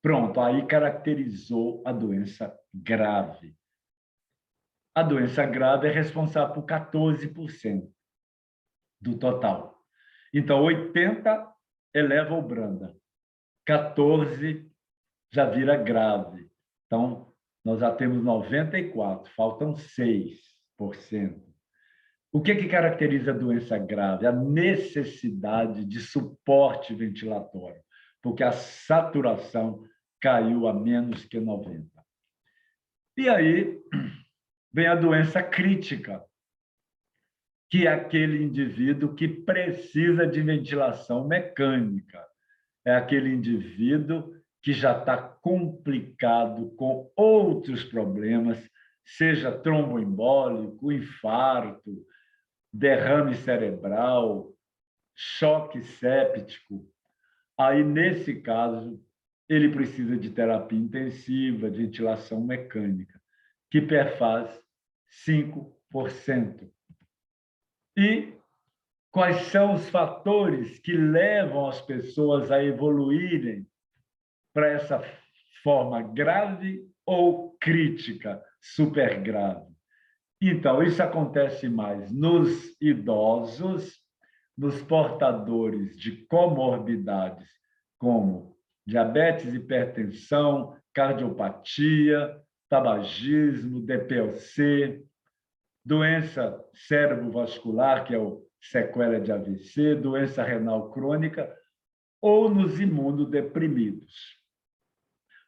pronto, aí caracterizou a doença grave. A doença grave é responsável por 14% do total. Então, 80 eleva o branda, 14 já vira grave. Então, nós já temos 94, faltam 6%. O que caracteriza a doença grave? A necessidade de suporte ventilatório, porque a saturação caiu a menos que 90. E aí vem a doença crítica, que é aquele indivíduo que precisa de ventilação mecânica. É aquele indivíduo que já está complicado com outros problemas, seja tromboembólico, infarto, derrame cerebral, choque séptico. Aí, nesse caso, ele precisa de terapia intensiva, de ventilação mecânica, que perfaz 5%. E quais são os fatores que levam as pessoas a evoluírem para essa forma grave ou crítica, super grave? Então, isso acontece mais nos idosos, nos portadores de comorbidades como diabetes, hipertensão, cardiopatia, tabagismo, DPLC, doença cerebrovascular, que é o sequela de AVC, doença renal crônica ou nos imunodeprimidos.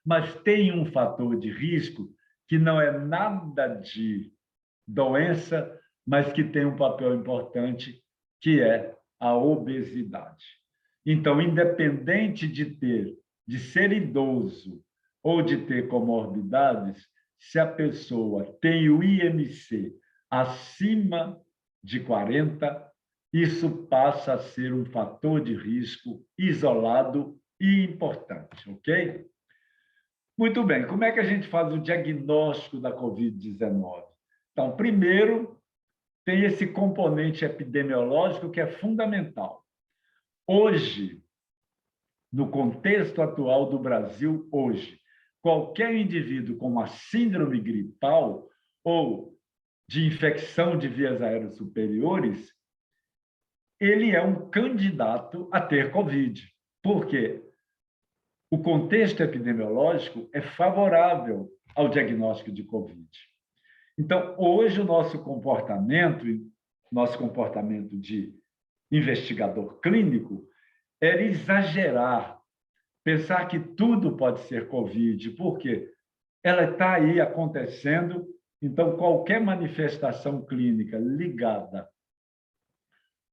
Mas tem um fator de risco que não é nada de doença, mas que tem um papel importante, que é a obesidade. Então, independente de ser idoso ou de ter comorbidades, se a pessoa tem o IMC acima de 40, isso passa a ser um fator de risco isolado e importante, ok? Muito bem, como é que a gente faz o diagnóstico da Covid-19? Então, primeiro, tem esse componente epidemiológico que é fundamental. Hoje, no contexto atual do Brasil, hoje, qualquer indivíduo com uma síndrome gripal ou de infecção de vias aéreas superiores, ele é um candidato a ter Covid. Por quê? O contexto epidemiológico é favorável ao diagnóstico de Covid. Então, hoje, o nosso comportamento de investigador clínico, era exagerar, pensar que tudo pode ser Covid, porque ela está aí acontecendo, então qualquer manifestação clínica ligada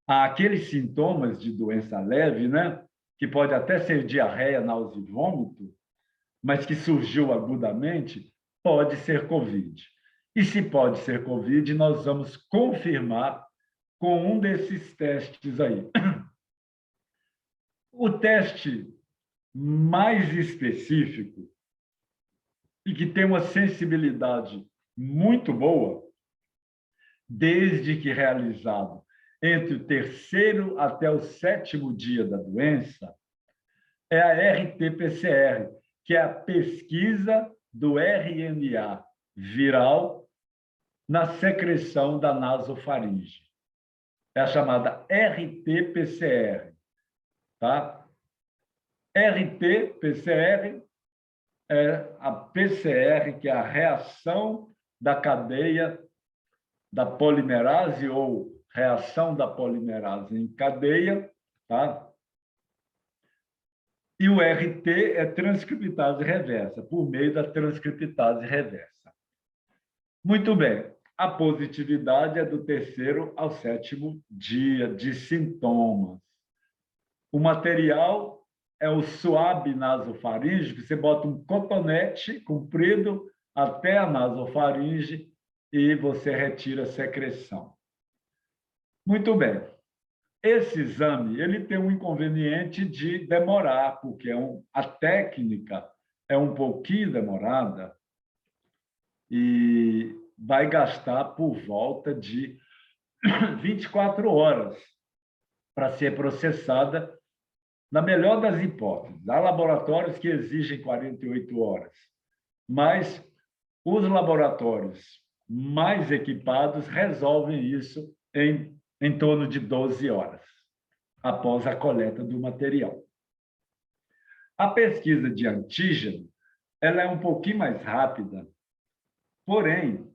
àqueles sintomas de doença leve, né, que pode até ser diarreia, náusea e vômito, mas que surgiu agudamente, pode ser Covid. E se pode ser Covid, nós vamos confirmar com um desses testes aí. O teste mais específico e que tem uma sensibilidade muito boa, desde que realizado entre o terceiro até o sétimo dia da doença, é a RT-PCR, que é a pesquisa do RNA viral na secreção da nasofaringe. É a chamada RT-PCR. Tá? RT-PCR é a PCR, que é a reação da cadeia da polimerase ou reação da polimerase em cadeia, tá? E o RT é transcriptase reversa, por meio da transcriptase reversa. Muito bem, a positividade é do terceiro ao sétimo dia de sintomas. O material é o suave nasofaríngeo, que você bota um cotonete comprido até a nasofaringe e você retira a secreção. Muito bem. Esse exame ele tem um inconveniente de demorar, porque a técnica é um pouquinho demorada e vai gastar por volta de 24 horas para ser processada, na melhor das hipóteses. Há laboratórios que exigem 48 horas, mas os laboratórios mais equipados resolvem isso em torno de 12 horas, após a coleta do material. A pesquisa de antígeno ela é um pouquinho mais rápida, porém,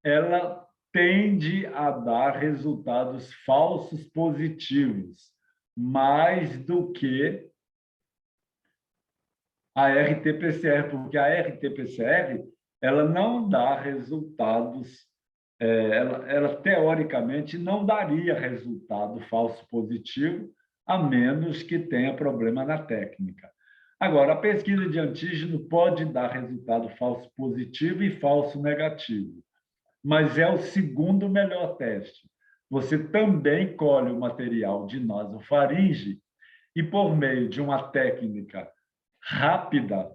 ela tende a dar resultados falsos positivos, mais do que a RT-PCR, porque a RT-PCR ela não dá resultados, ela teoricamente não daria resultado falso positivo, a menos que tenha problema na técnica. Agora, a pesquisa de antígeno pode dar resultado falso positivo e falso negativo, mas é o segundo melhor teste. Você também colhe o material de nasofaringe e, por meio de uma técnica rápida,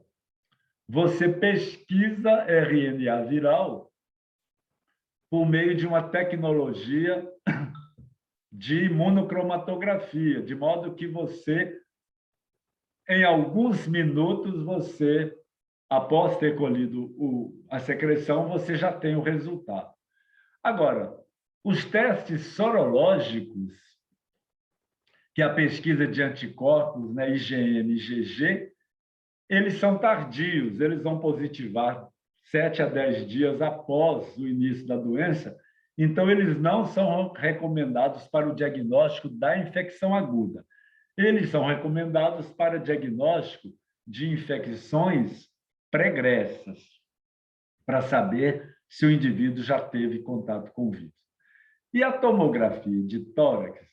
você pesquisa RNA viral por meio de uma tecnologia de imunocromatografia, de modo que você, em alguns minutos, você, após ter colhido a secreção, você já tem o resultado. Agora, os testes sorológicos, que é a pesquisa de anticorpos, né, IgM e IgG, eles são tardios, eles vão positivar 7 a 10 dias após o início da doença, Então, eles não são recomendados para o diagnóstico da infecção aguda. Eles são recomendados para diagnóstico de infecções pregressas, para saber se o indivíduo já teve contato com o vírus. E a tomografia de tórax,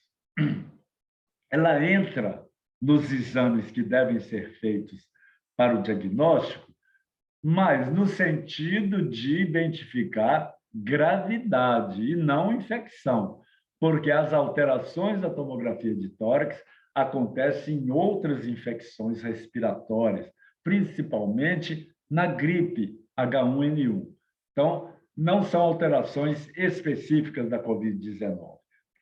ela entra nos exames que devem ser feitos para o diagnóstico, mas no sentido de identificar gravidade e não infecção, porque as alterações da tomografia de tórax acontecem em outras infecções respiratórias, principalmente na gripe H1N1. Então, não são alterações específicas da Covid-19,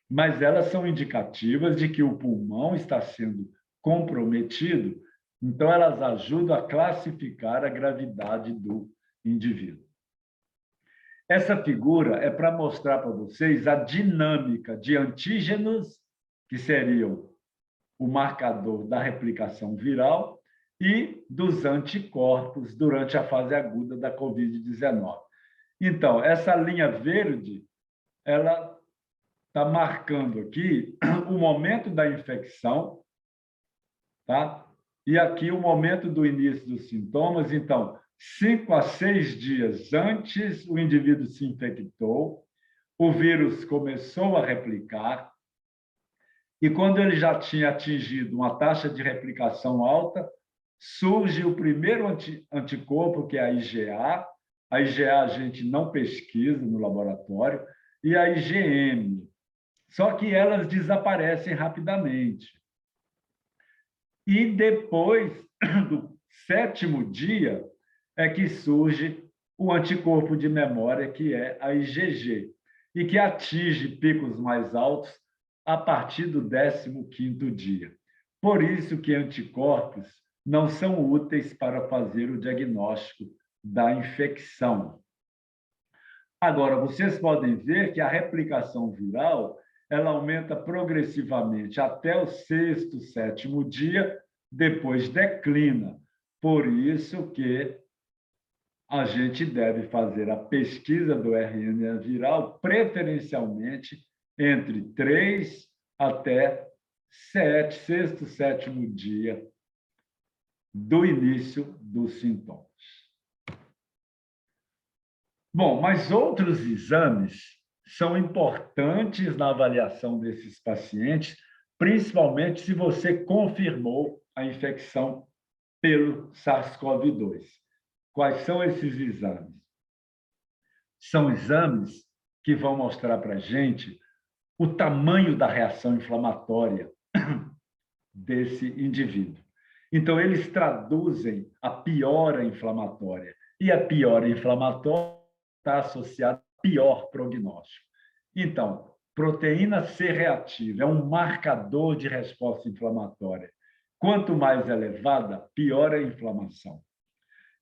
mas elas são indicativas de que o pulmão está sendo comprometido, então elas ajudam a classificar a gravidade do indivíduo. Essa figura é para mostrar para vocês a dinâmica de antígenos, que seriam o marcador da replicação viral, e dos anticorpos durante a fase aguda da Covid-19. Então, essa linha verde, ela está marcando aqui o momento da infecção, tá? E aqui o momento do início dos sintomas. Então, 5 a 6 dias antes o indivíduo se infectou, o vírus começou a replicar, e quando ele já tinha atingido uma taxa de replicação alta, surge o primeiro anticorpo, que é a IgA. A IgA a gente não pesquisa no laboratório, e a IgM. Só que elas desaparecem rapidamente. E depois do 7º dia é que surge o anticorpo de memória, que é a IgG, e que atinge picos mais altos a partir do 15º dia. Por isso que anticorpos não são úteis para fazer o diagnóstico da infecção. Agora, vocês podem ver que a replicação viral ela aumenta progressivamente até o 6º, 7º dia, depois declina. Por isso que a gente deve fazer a pesquisa do RNA viral preferencialmente entre 3 até 6º, 7º dia do início dos sintomas. Bom, mas outros exames são importantes na avaliação desses pacientes, principalmente se você confirmou a infecção pelo SARS-CoV-2. Quais são esses exames? São exames que vão mostrar para a gente o tamanho da reação inflamatória desse indivíduo. Então, eles traduzem a piora inflamatória. E a piora inflamatória está associada a pior prognóstico. Então, proteína C reativa é um marcador de resposta inflamatória. Quanto mais elevada, pior a inflamação.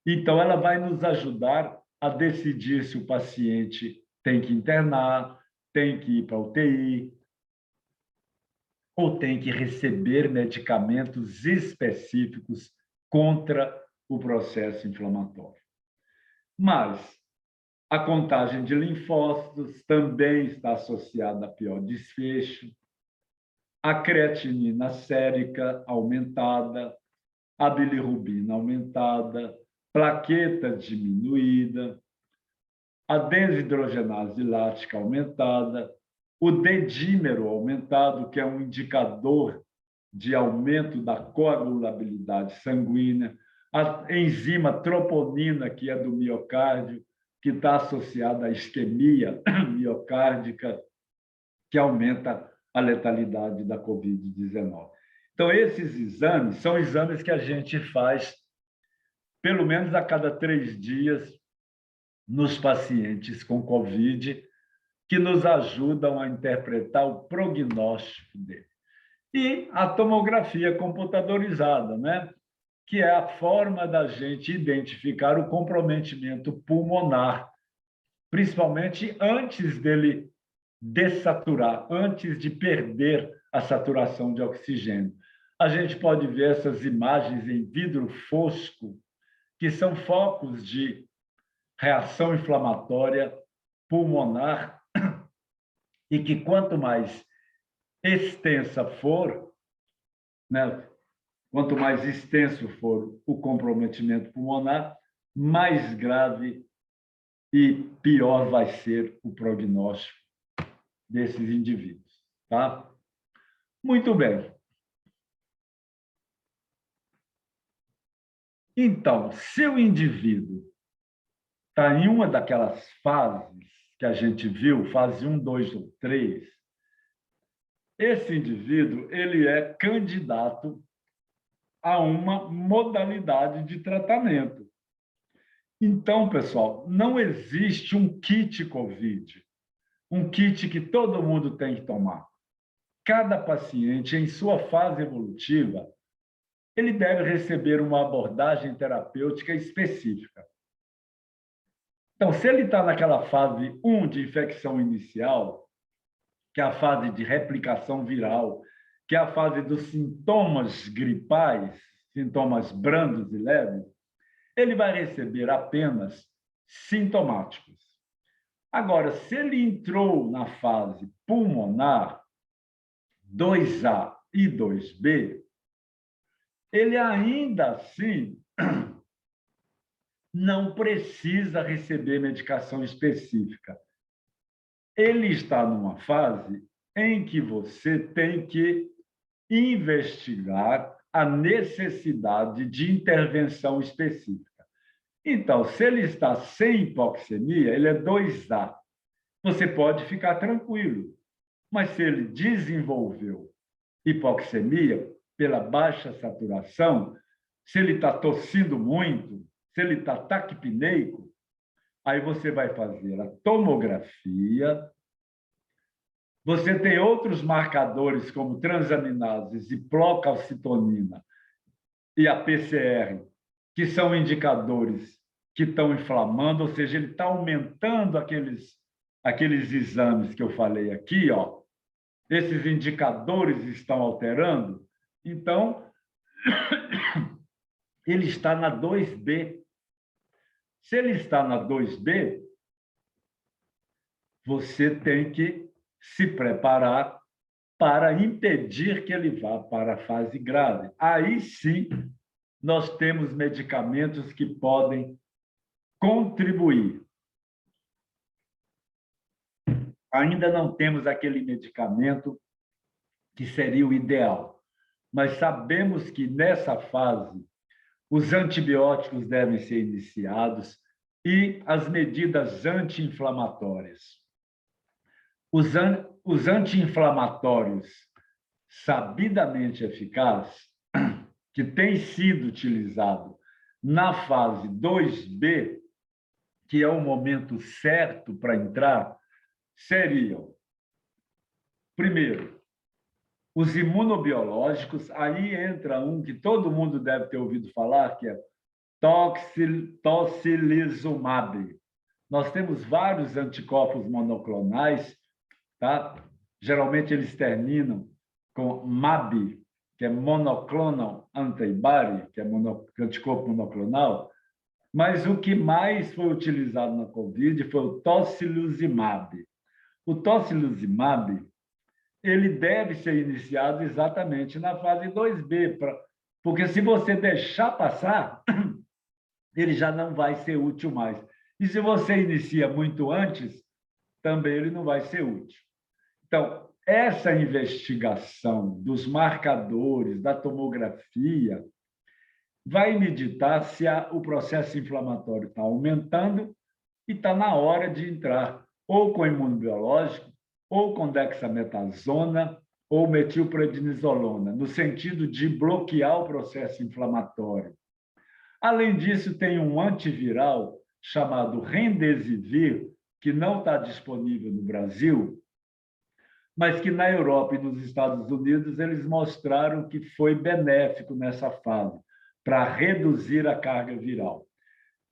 Então, ela vai nos ajudar a decidir se o paciente tem que internar, tem que ir para a UTI, ou tem que receber medicamentos específicos contra o processo inflamatório. Mas a contagem de linfócitos também está associada a pior desfecho, a creatinina sérica aumentada, a bilirrubina aumentada, plaqueta diminuída, a desidrogenase lática aumentada, o D-dímero aumentado, que é um indicador de aumento da coagulabilidade sanguínea, a enzima troponina, que é do miocárdio, que está associada à isquemia miocárdica, que aumenta a letalidade da Covid-19. Então, esses exames são exames que a gente faz pelo menos a cada 3 dias nos pacientes com Covid, que nos ajudam a interpretar o prognóstico dele. E a tomografia computadorizada, né? Que é a forma da gente identificar o comprometimento pulmonar, principalmente antes dele dessaturar, antes de perder a saturação de oxigênio. A gente pode ver essas imagens em vidro fosco, que são focos de reação inflamatória pulmonar e que quanto mais extensa for, né, quanto mais extenso for o comprometimento pulmonar, mais grave e pior vai ser o prognóstico desses indivíduos, tá? Muito bem. Então, se o indivíduo está em uma daquelas fases que a gente viu, fase 1, 2 ou 3, esse indivíduo ele é candidato a uma modalidade de tratamento. Então, pessoal, não existe um kit COVID, um kit que todo mundo tem que tomar. Cada paciente, em sua fase evolutiva, ele deve receber uma abordagem terapêutica específica. Então, se ele está naquela fase 1 de infecção inicial, que é a fase de replicação viral, que é a fase dos sintomas gripais, sintomas brandos e leves, ele vai receber apenas sintomáticos. Agora, se ele entrou na fase pulmonar 2A e 2B, ele ainda assim não precisa receber medicação específica. Ele está numa fase em que você tem que investigar a necessidade de intervenção específica. Então, se ele está sem hipoxemia, ele é 2A. Você pode ficar tranquilo. Mas se ele desenvolveu hipoxemia pela baixa saturação, se ele está tossindo muito, se ele está taquipneico, aí você vai fazer a tomografia. Você tem outros marcadores, como transaminases e procalcitonina e a PCR, que são indicadores que estão inflamando, ou seja, ele está aumentando aqueles exames que eu falei aqui, ó. Esses indicadores estão alterando, então ele está na 2B. Se ele está na 2B, você tem que se preparar para impedir que ele vá para a fase grave. Aí sim, nós temos medicamentos que podem contribuir. Ainda não temos aquele medicamento que seria o ideal, mas sabemos que nessa fase os antibióticos devem ser iniciados e as medidas anti-inflamatórias. Os anti-inflamatórios sabidamente eficazes, que têm sido utilizados na fase 2B, que é o momento certo para entrar, seriam, primeiro, os imunobiológicos. Aí entra um que todo mundo deve ter ouvido falar, que é tocilizumab. Nós temos vários anticorpos monoclonais, tá? Geralmente eles terminam com MAB, que é monoclonal antibody, que é anticorpo monoclonal, mas o que mais foi utilizado na COVID foi o tocilizumab. O tocilizumab, ele deve ser iniciado exatamente na fase 2B, porque se você deixar passar, ele já não vai ser útil mais. E se você inicia muito antes, também ele não vai ser útil. Então, essa investigação dos marcadores, da tomografia, vai me ditar se o processo inflamatório está aumentando e está na hora de entrar ou com imunobiológico, ou com dexametasona, ou metilprednisolona, no sentido de bloquear o processo inflamatório. Além disso, tem um antiviral chamado Remdesivir, que não está disponível no Brasil, mas que na Europa e nos Estados Unidos eles mostraram que foi benéfico nessa fase, para reduzir a carga viral.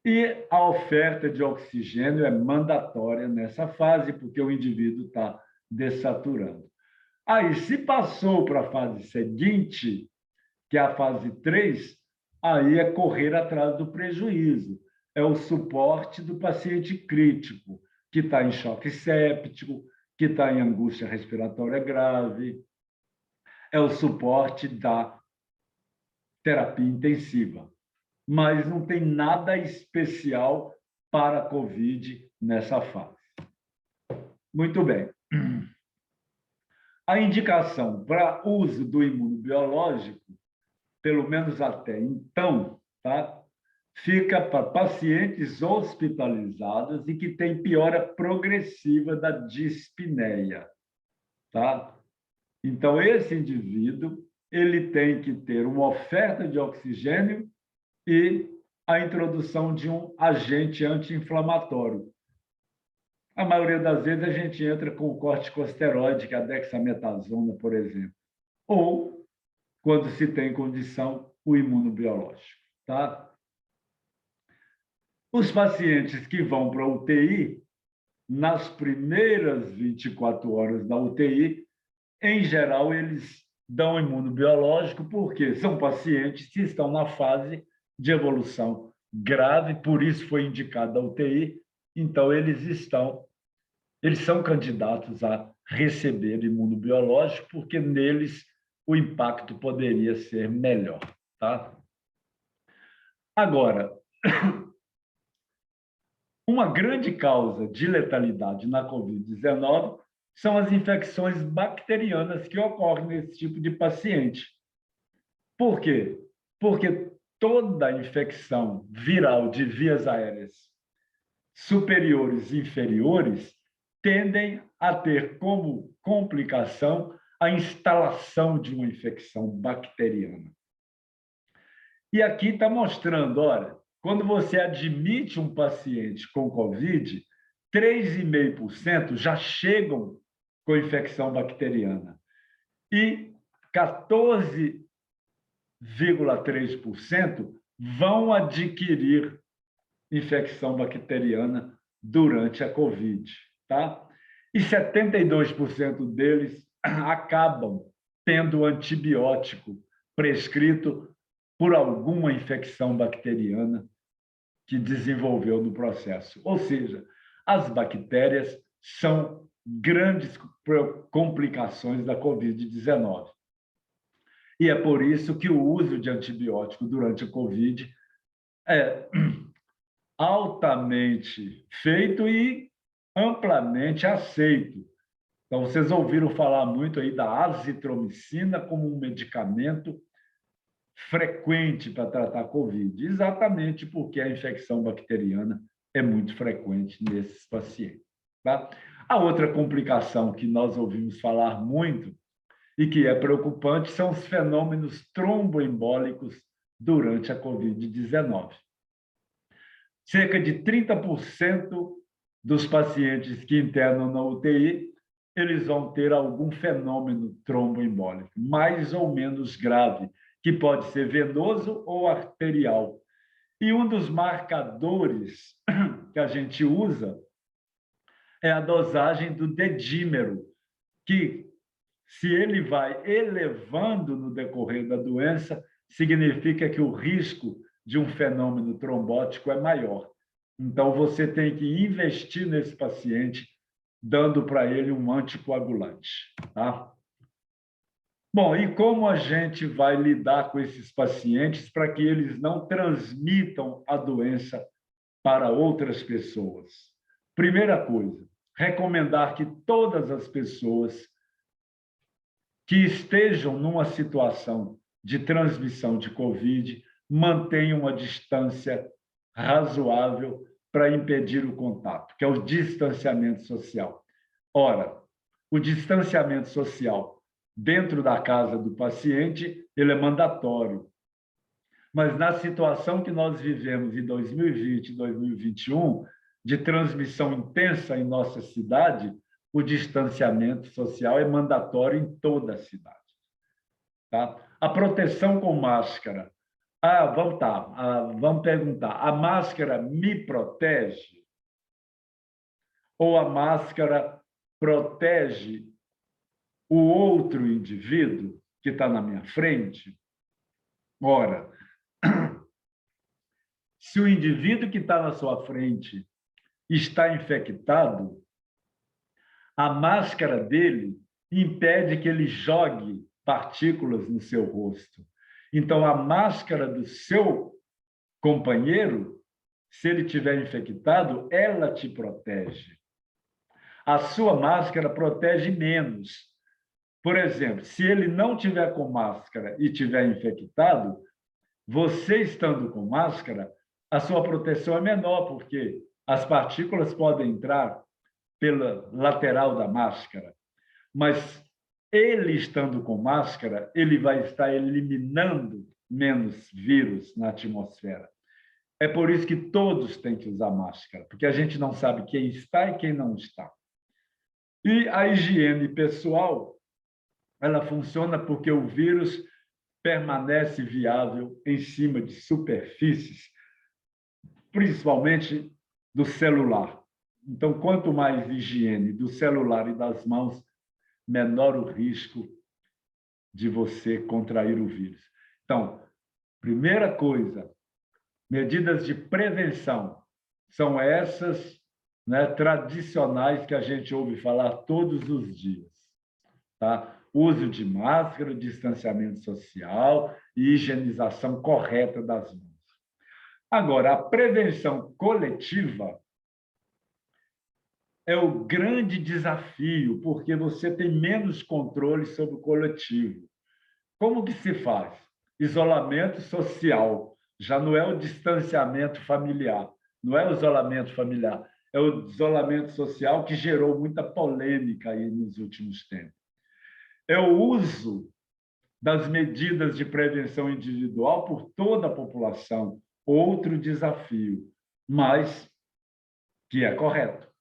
E a oferta de oxigênio é mandatória nessa fase, porque o indivíduo está dessaturando. Aí, se passou para a fase seguinte, que é a fase 3, aí é correr atrás do prejuízo. É o suporte do paciente crítico, que está em choque séptico, que está em angústia respiratória grave, é o suporte da terapia intensiva. Mas não tem nada especial para a COVID nessa fase. Muito bem. A indicação para uso do imunobiológico, pelo menos até então, tá? Fica para pacientes hospitalizados e que têm piora progressiva da dispneia, tá? Então, esse indivíduo ele tem que ter uma oferta de oxigênio e a introdução de um agente anti-inflamatório. A maioria das vezes a gente entra com o corticosteroide, que é a dexametasona, por exemplo, ou, quando se tem condição, o imunobiológico, tá? Os pacientes que vão para a UTI, nas primeiras 24 horas da UTI, em geral, eles dão imunobiológico porque são pacientes que estão na fase de evolução grave, por isso foi indicada a UTI, então eles são candidatos a receber imunobiológico, porque neles o impacto poderia ser melhor, tá? Agora, uma grande causa de letalidade na COVID-19 são as infecções bacterianas que ocorrem nesse tipo de paciente. Por quê? Porque toda infecção viral de vias aéreas superiores e inferiores tendem a ter como complicação a instalação de uma infecção bacteriana. E aqui está mostrando, olha, quando você admite um paciente com COVID, 3,5% já chegam com infecção bacteriana e 14,3% vão adquirir infecção bacteriana durante a COVID, tá? E 72% deles acabam tendo antibiótico prescrito por alguma infecção bacteriana que desenvolveu no processo. Ou seja, as bactérias são grandes complicações da COVID-19. E é por isso que o uso de antibiótico durante a COVID é altamente feito e amplamente aceito. Então, vocês ouviram falar muito aí da azitromicina como um medicamento frequente para tratar a COVID, exatamente porque a infecção bacteriana é muito frequente nesses pacientes. Tá? A outra complicação que nós ouvimos falar muito e que é preocupante são os fenômenos tromboembólicos durante a COVID-19. Cerca de 30% dos pacientes que internam na UTI, eles vão ter algum fenômeno tromboembólico, mais ou menos grave, que pode ser venoso ou arterial. E um dos marcadores que a gente usa é a dosagem do dedímero, que, se ele vai elevando no decorrer da doença, significa que o risco de um fenômeno trombótico é maior. Então, você tem que investir nesse paciente, dando para ele um anticoagulante. Tá? Bom, e como a gente vai lidar com esses pacientes para que eles não transmitam a doença para outras pessoas? Primeira coisa, recomendar que todas as pessoas que estejam numa situação de transmissão de COVID mantenham uma distância razoável para impedir o contato, que é o distanciamento social. Ora, o distanciamento social dentro da casa do paciente, ele é mandatório. Mas na situação que nós vivemos em 2020 e 2021, de transmissão intensa em nossa cidade, o distanciamento social é mandatório em toda a cidade. Tá? A proteção com máscara. Vamos perguntar, a máscara me protege? Ou a máscara protege o outro indivíduo que está na minha frente? Ora, se o indivíduo que está na sua frente está infectado, A máscara dele impede que ele jogue partículas no seu rosto. Então, a máscara do seu companheiro, se ele tiver infectado, ela te protege. A sua máscara protege menos. Por exemplo, se ele não tiver com máscara e tiver infectado, você estando com máscara, a sua proteção é menor, porque as partículas podem entrar pela lateral da máscara. Mas ele estando com máscara, ele vai estar eliminando menos vírus na atmosfera. É por isso que todos têm que usar máscara, porque a gente não sabe quem está e quem não está. E a higiene pessoal, ela funciona porque o vírus permanece viável em cima de superfícies, principalmente do celular. Então, quanto mais higiene do celular e das mãos, menor o risco de você contrair o vírus. Então, primeira coisa, medidas de prevenção são essas, né, tradicionais que a gente ouve falar todos os dias. Tá? Uso de máscara, distanciamento social e higienização correta das mãos. Agora, a prevenção coletiva é o grande desafio, porque você tem menos controle sobre o coletivo. Como que se faz? Isolamento social. Já não é o distanciamento familiar, não é o isolamento familiar, é o isolamento social que gerou muita polêmica aí nos últimos tempos. É o uso das medidas de prevenção individual por toda a população, outro desafio, mas que é correto.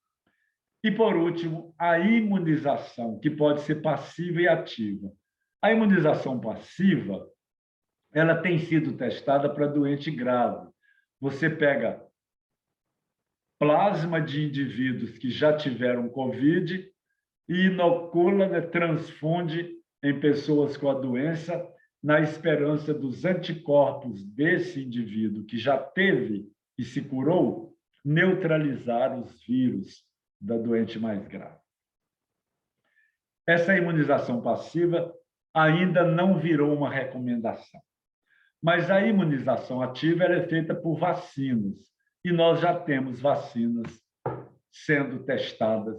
E, por último, a imunização, que pode ser passiva e ativa. A imunização passiva, ela tem sido testada para doente grave. Você pega plasma de indivíduos que já tiveram Covid e inocula, né, transfunde em pessoas com a doença, na esperança dos anticorpos desse indivíduo que já teve e se curou, neutralizar os vírus da doente mais grave. Essa imunização passiva ainda não virou uma recomendação, mas a imunização ativa ela é feita por vacinas, e nós já temos vacinas sendo testadas,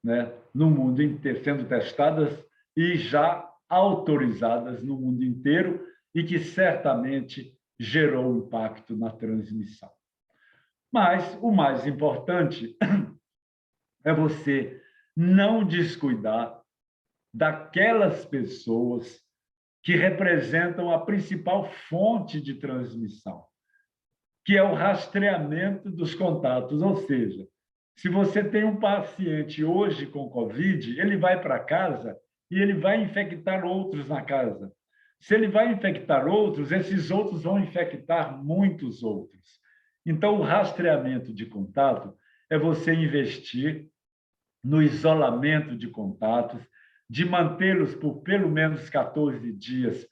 né, no mundo inteiro, sendo testadas e já autorizadas no mundo inteiro, e que certamente gerou impacto na transmissão. Mas o mais importante é você não descuidar daquelas pessoas que representam a principal fonte de transmissão, que é o rastreamento dos contatos. Ou seja, se você tem um paciente hoje com Covid, ele vai para casa e ele vai infectar outros na casa. Se ele vai infectar outros, esses outros vão infectar muitos outros. Então, o rastreamento de contato é você investir no isolamento de contatos, de mantê-los por pelo menos 14 dias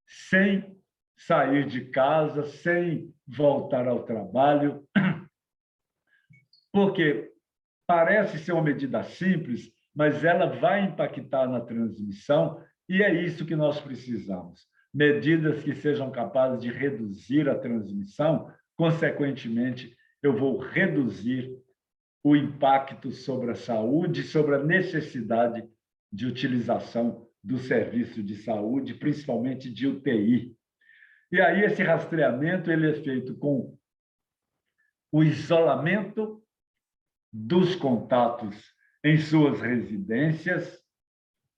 sem sair de casa, sem voltar ao trabalho, porque parece ser uma medida simples, mas ela vai impactar na transmissão, e é isso que nós precisamos. Medidas que sejam capazes de reduzir a transmissão, consequentemente, eu vou reduzir o impacto sobre a saúde, sobre a necessidade de utilização do serviço de saúde, principalmente de UTI. E aí esse rastreamento ele é feito com o isolamento dos contatos em suas residências,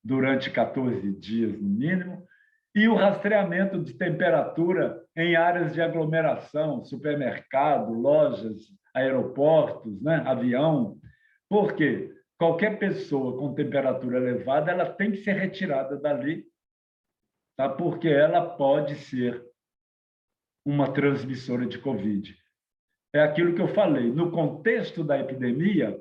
durante 14 dias no mínimo, e o rastreamento de temperatura em áreas de aglomeração, supermercado, lojas, aeroportos, né? Avião. Por quê? Qualquer pessoa com temperatura elevada ela tem que ser retirada dali, tá? Porque ela pode ser uma transmissora de Covid. É aquilo que eu falei. No contexto da epidemia,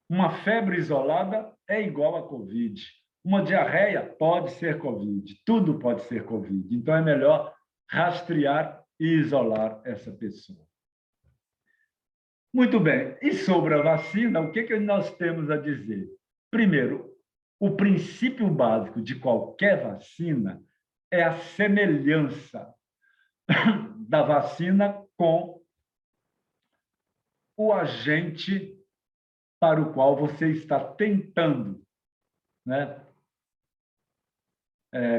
uma febre isolada é igual a Covid. Uma diarreia pode ser Covid. Tudo pode ser Covid. Então, é melhor rastrear e isolar essa pessoa. Muito bem. E sobre a vacina, o que que nós temos a dizer? Primeiro, o princípio básico de qualquer vacina é a semelhança da vacina com o agente para o qual você está tentando, né,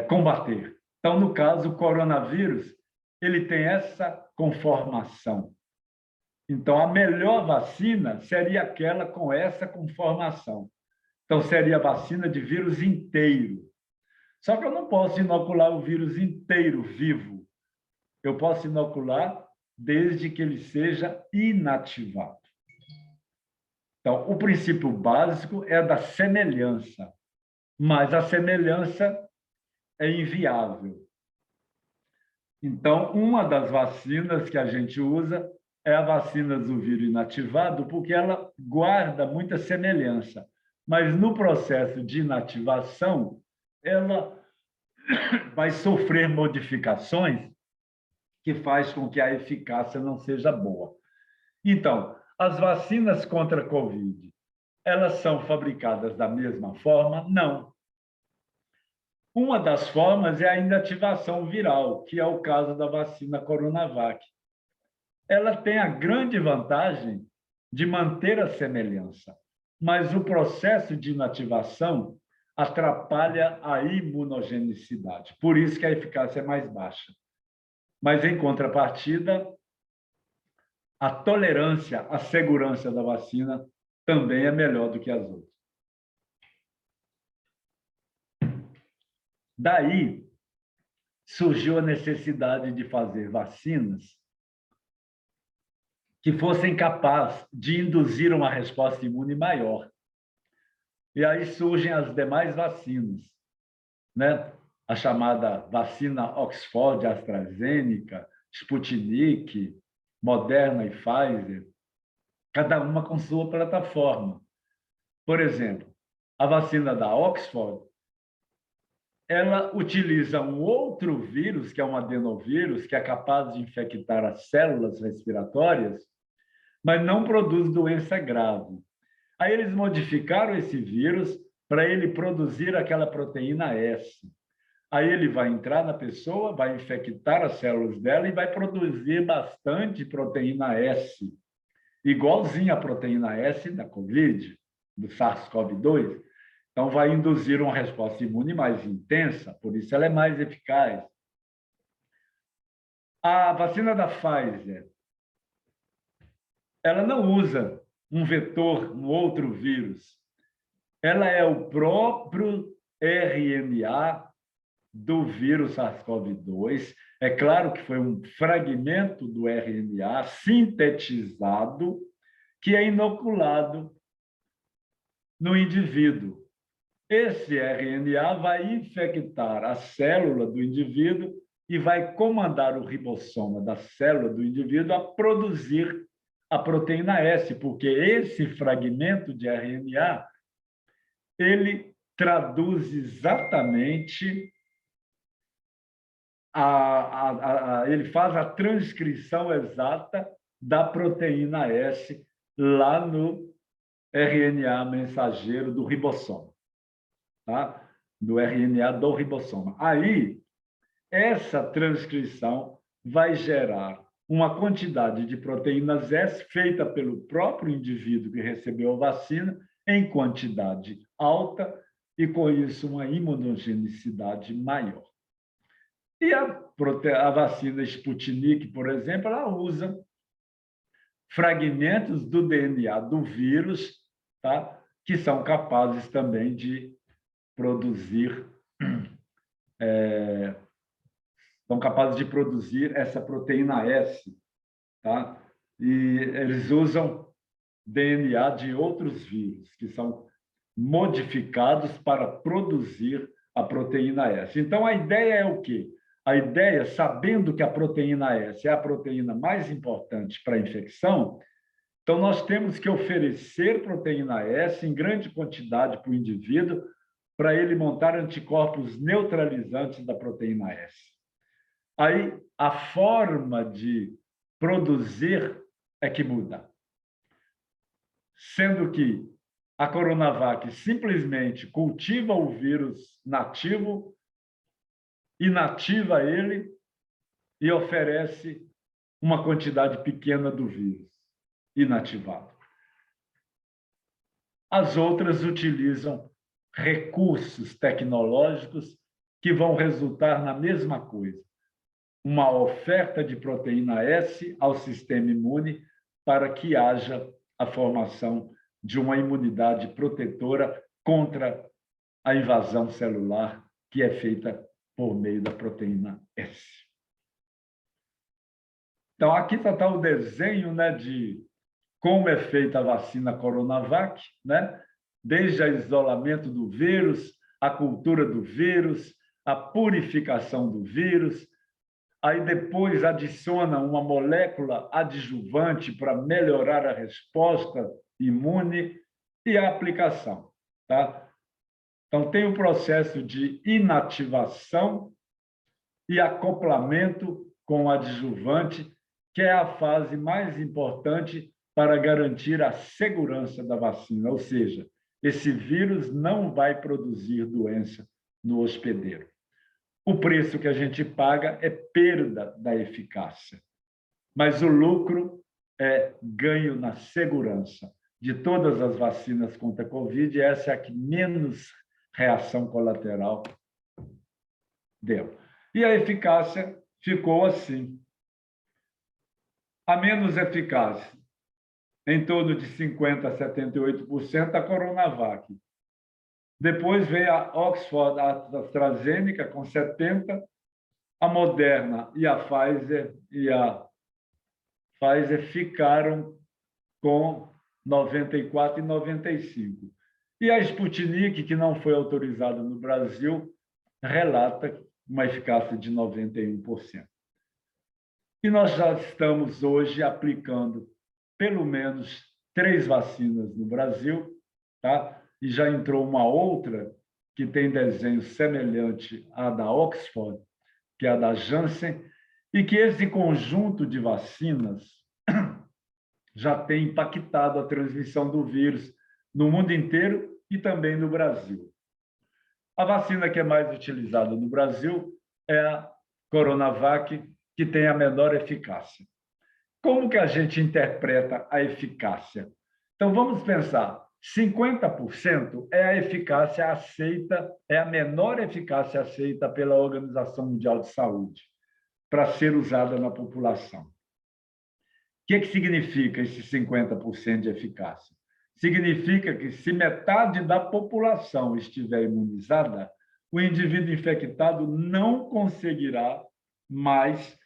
combater. Então, no caso, o coronavírus, ele tem essa conformação. Então, a melhor vacina seria aquela com essa conformação. Então, seria a vacina de vírus inteiro. Só que eu não posso inocular o vírus inteiro vivo. Eu posso inocular desde que ele seja inativado. Então, o princípio básico é da semelhança, mas a semelhança é inviável. Então, uma das vacinas que a gente usa é a vacina do vírus inativado, porque ela guarda muita semelhança. Mas no processo de inativação, ela vai sofrer modificações que faz com que a eficácia não seja boa. Então, as vacinas contra a Covid, elas são fabricadas da mesma forma? Não. Uma das formas é a inativação viral, que é o caso da vacina Coronavac. Ela tem a grande vantagem de manter a semelhança, mas o processo de inativação atrapalha a imunogenicidade. Por isso que a eficácia é mais baixa. Mas, em contrapartida, a tolerância, a segurança da vacina também é melhor do que as outras. Daí surgiu a necessidade de fazer vacinas que fossem capazes de induzir uma resposta imune maior. E aí surgem as demais vacinas, né? A chamada vacina Oxford, AstraZeneca, Sputnik, Moderna e Pfizer, cada uma com sua plataforma. Por exemplo, a vacina da Oxford, ela utiliza um outro vírus, que é um adenovírus, que é capaz de infectar as células respiratórias, mas não produz doença grave. Aí eles modificaram esse vírus para ele produzir aquela proteína S. Aí ele vai entrar na pessoa, vai infectar as células dela e vai produzir bastante proteína S, igualzinha a proteína S da Covid, do SARS-CoV-2. Então, vai induzir uma resposta imune mais intensa, por isso ela é mais eficaz. A vacina da Pfizer, ela não usa um vetor, um outro vírus. Ela é o próprio RNA do vírus SARS-CoV-2. É claro que foi um fragmento do RNA sintetizado que é inoculado no indivíduo. Esse RNA vai infectar a célula do indivíduo e vai comandar o ribossoma da célula do indivíduo a produzir a proteína S, porque esse fragmento de RNA ele traduz exatamente ele faz a transcrição exata da proteína S lá no RNA mensageiro do ribossoma, tá? Do RNA do ribossoma. Aí, essa transcrição vai gerar uma quantidade de proteínas S feita pelo próprio indivíduo que recebeu a vacina em quantidade alta e, com isso, uma imunogenicidade maior. E a vacina Sputnik, por exemplo, ela usa fragmentos do DNA do vírus, tá? Que são capazes também de produzir, são capazes de produzir essa proteína S, tá? E eles usam DNA de outros vírus, que são modificados para produzir a proteína S. Então, a ideia é o quê? A ideia, sabendo que a proteína S é a proteína mais importante para a infecção, então nós temos que oferecer proteína S em grande quantidade para o indivíduo, para ele montar anticorpos neutralizantes da proteína S. Aí, a forma de produzir é que muda. sendo que a Coronavac simplesmente cultiva o vírus nativo, inativa ele e oferece uma quantidade pequena do vírus inativado. As outras utilizam recursos tecnológicos que vão resultar na mesma coisa, uma oferta de proteína S ao sistema imune para que haja a formação de uma imunidade protetora contra a invasão celular que é feita por meio da proteína S. Então, aqui está o desenho, né, de como é feita a vacina Coronavac, né? Desde o isolamento do vírus, a cultura do vírus, a purificação do vírus, aí depois adiciona uma molécula adjuvante para melhorar a resposta imune e a aplicação. Tá? Então, tem o processo de inativação e acoplamento com o adjuvante, que é a fase mais importante para garantir a segurança da vacina, ou seja, esse vírus não vai produzir doença no hospedeiro. O preço que a gente paga é perda da eficácia, mas o lucro é ganho na segurança. De todas as vacinas contra a Covid, essa é a que menos reação colateral deu. E a eficácia ficou assim. A menos eficaz, em torno de 50% a 78%, a Coronavac. Depois veio a Oxford AstraZeneca, com 70%, a Moderna e a Pfizer ficaram com 94% e 95%. E a Sputnik, que não foi autorizada no Brasil, relata uma eficácia de 91%. E nós já estamos hoje aplicando pelo menos 3 vacinas no Brasil, tá? E já entrou uma outra que tem desenho semelhante à da Oxford, que é a da Janssen, e que esse conjunto de vacinas já tem impactado a transmissão do vírus no mundo inteiro e também no Brasil. A vacina que é mais utilizada no Brasil é a Coronavac, que tem a menor eficácia. Como que a gente interpreta a eficácia? Então, vamos pensar, 50% é a eficácia aceita, é a menor eficácia aceita pela Organização Mundial de Saúde para ser usada na população. O que significa esse 50% de eficácia? Significa que se metade da população estiver imunizada, o indivíduo infectado não conseguirá mais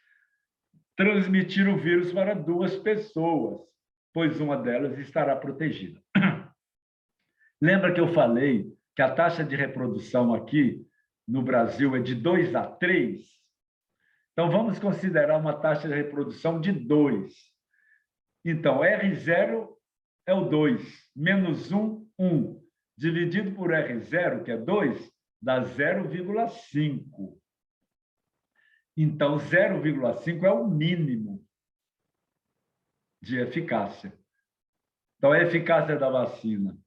transmitir o vírus para 2 pessoas, pois uma delas estará protegida. Lembra que eu falei que a taxa de reprodução aqui no Brasil é de 2 a 3? Então, vamos considerar uma taxa de reprodução de 2. Então, R0 é o 2, menos 1, 1. Dividido por R0, que é 2, dá 0,5. Então, 0,5 é o mínimo de eficácia. Então, a eficácia da vacina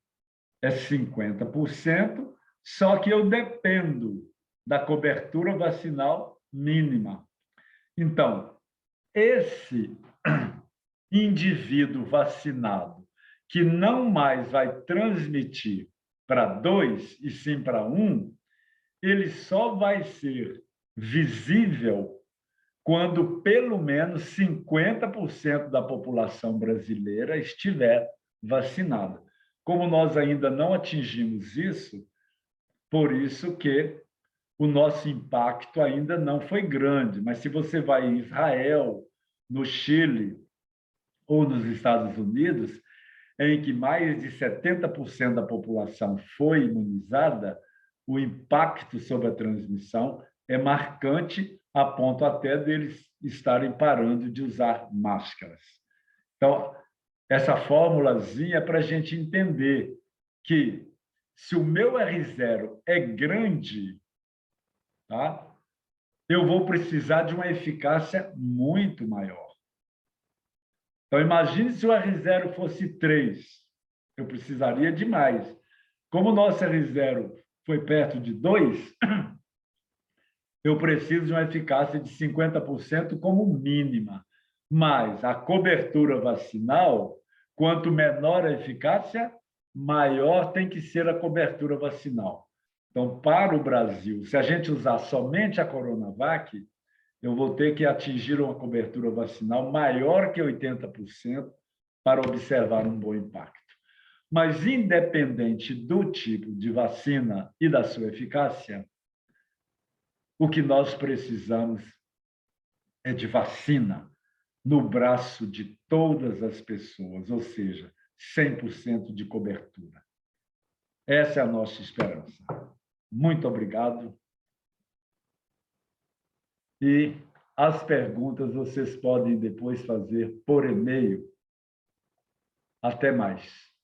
é 50%, só que eu dependo da cobertura vacinal mínima. Então, esse indivíduo vacinado que não mais vai transmitir para 2 e sim para 1, ele só vai ser visível quando pelo menos 50% da população brasileira estiver vacinada. Como nós ainda não atingimos isso, por isso que o nosso impacto ainda não foi grande. Mas se você vai em Israel, no Chile ou nos Estados Unidos, em que mais de 70% da população foi imunizada, o impacto sobre a transmissão é marcante, a ponto até deles estarem parando de usar máscaras. Então, essa formulazinha é para a gente entender que se o meu R0 é grande, tá? Eu vou precisar de uma eficácia muito maior. Então, imagine se o R0 fosse 3. Eu precisaria de mais. Como nossa R0 foi perto de 2, eu preciso de uma eficácia de 50% como mínima. Mas a cobertura vacinal, quanto menor a eficácia, maior tem que ser a cobertura vacinal. Então, para o Brasil, se a gente usar somente a Coronavac, eu vou ter que atingir uma cobertura vacinal maior que 80% para observar um bom impacto. Mas, independente do tipo de vacina e da sua eficácia, o que nós precisamos é de vacina no braço de todas as pessoas, ou seja, 100% de cobertura. Essa é a nossa esperança. Muito obrigado. E as perguntas vocês podem depois fazer por e-mail. Até mais.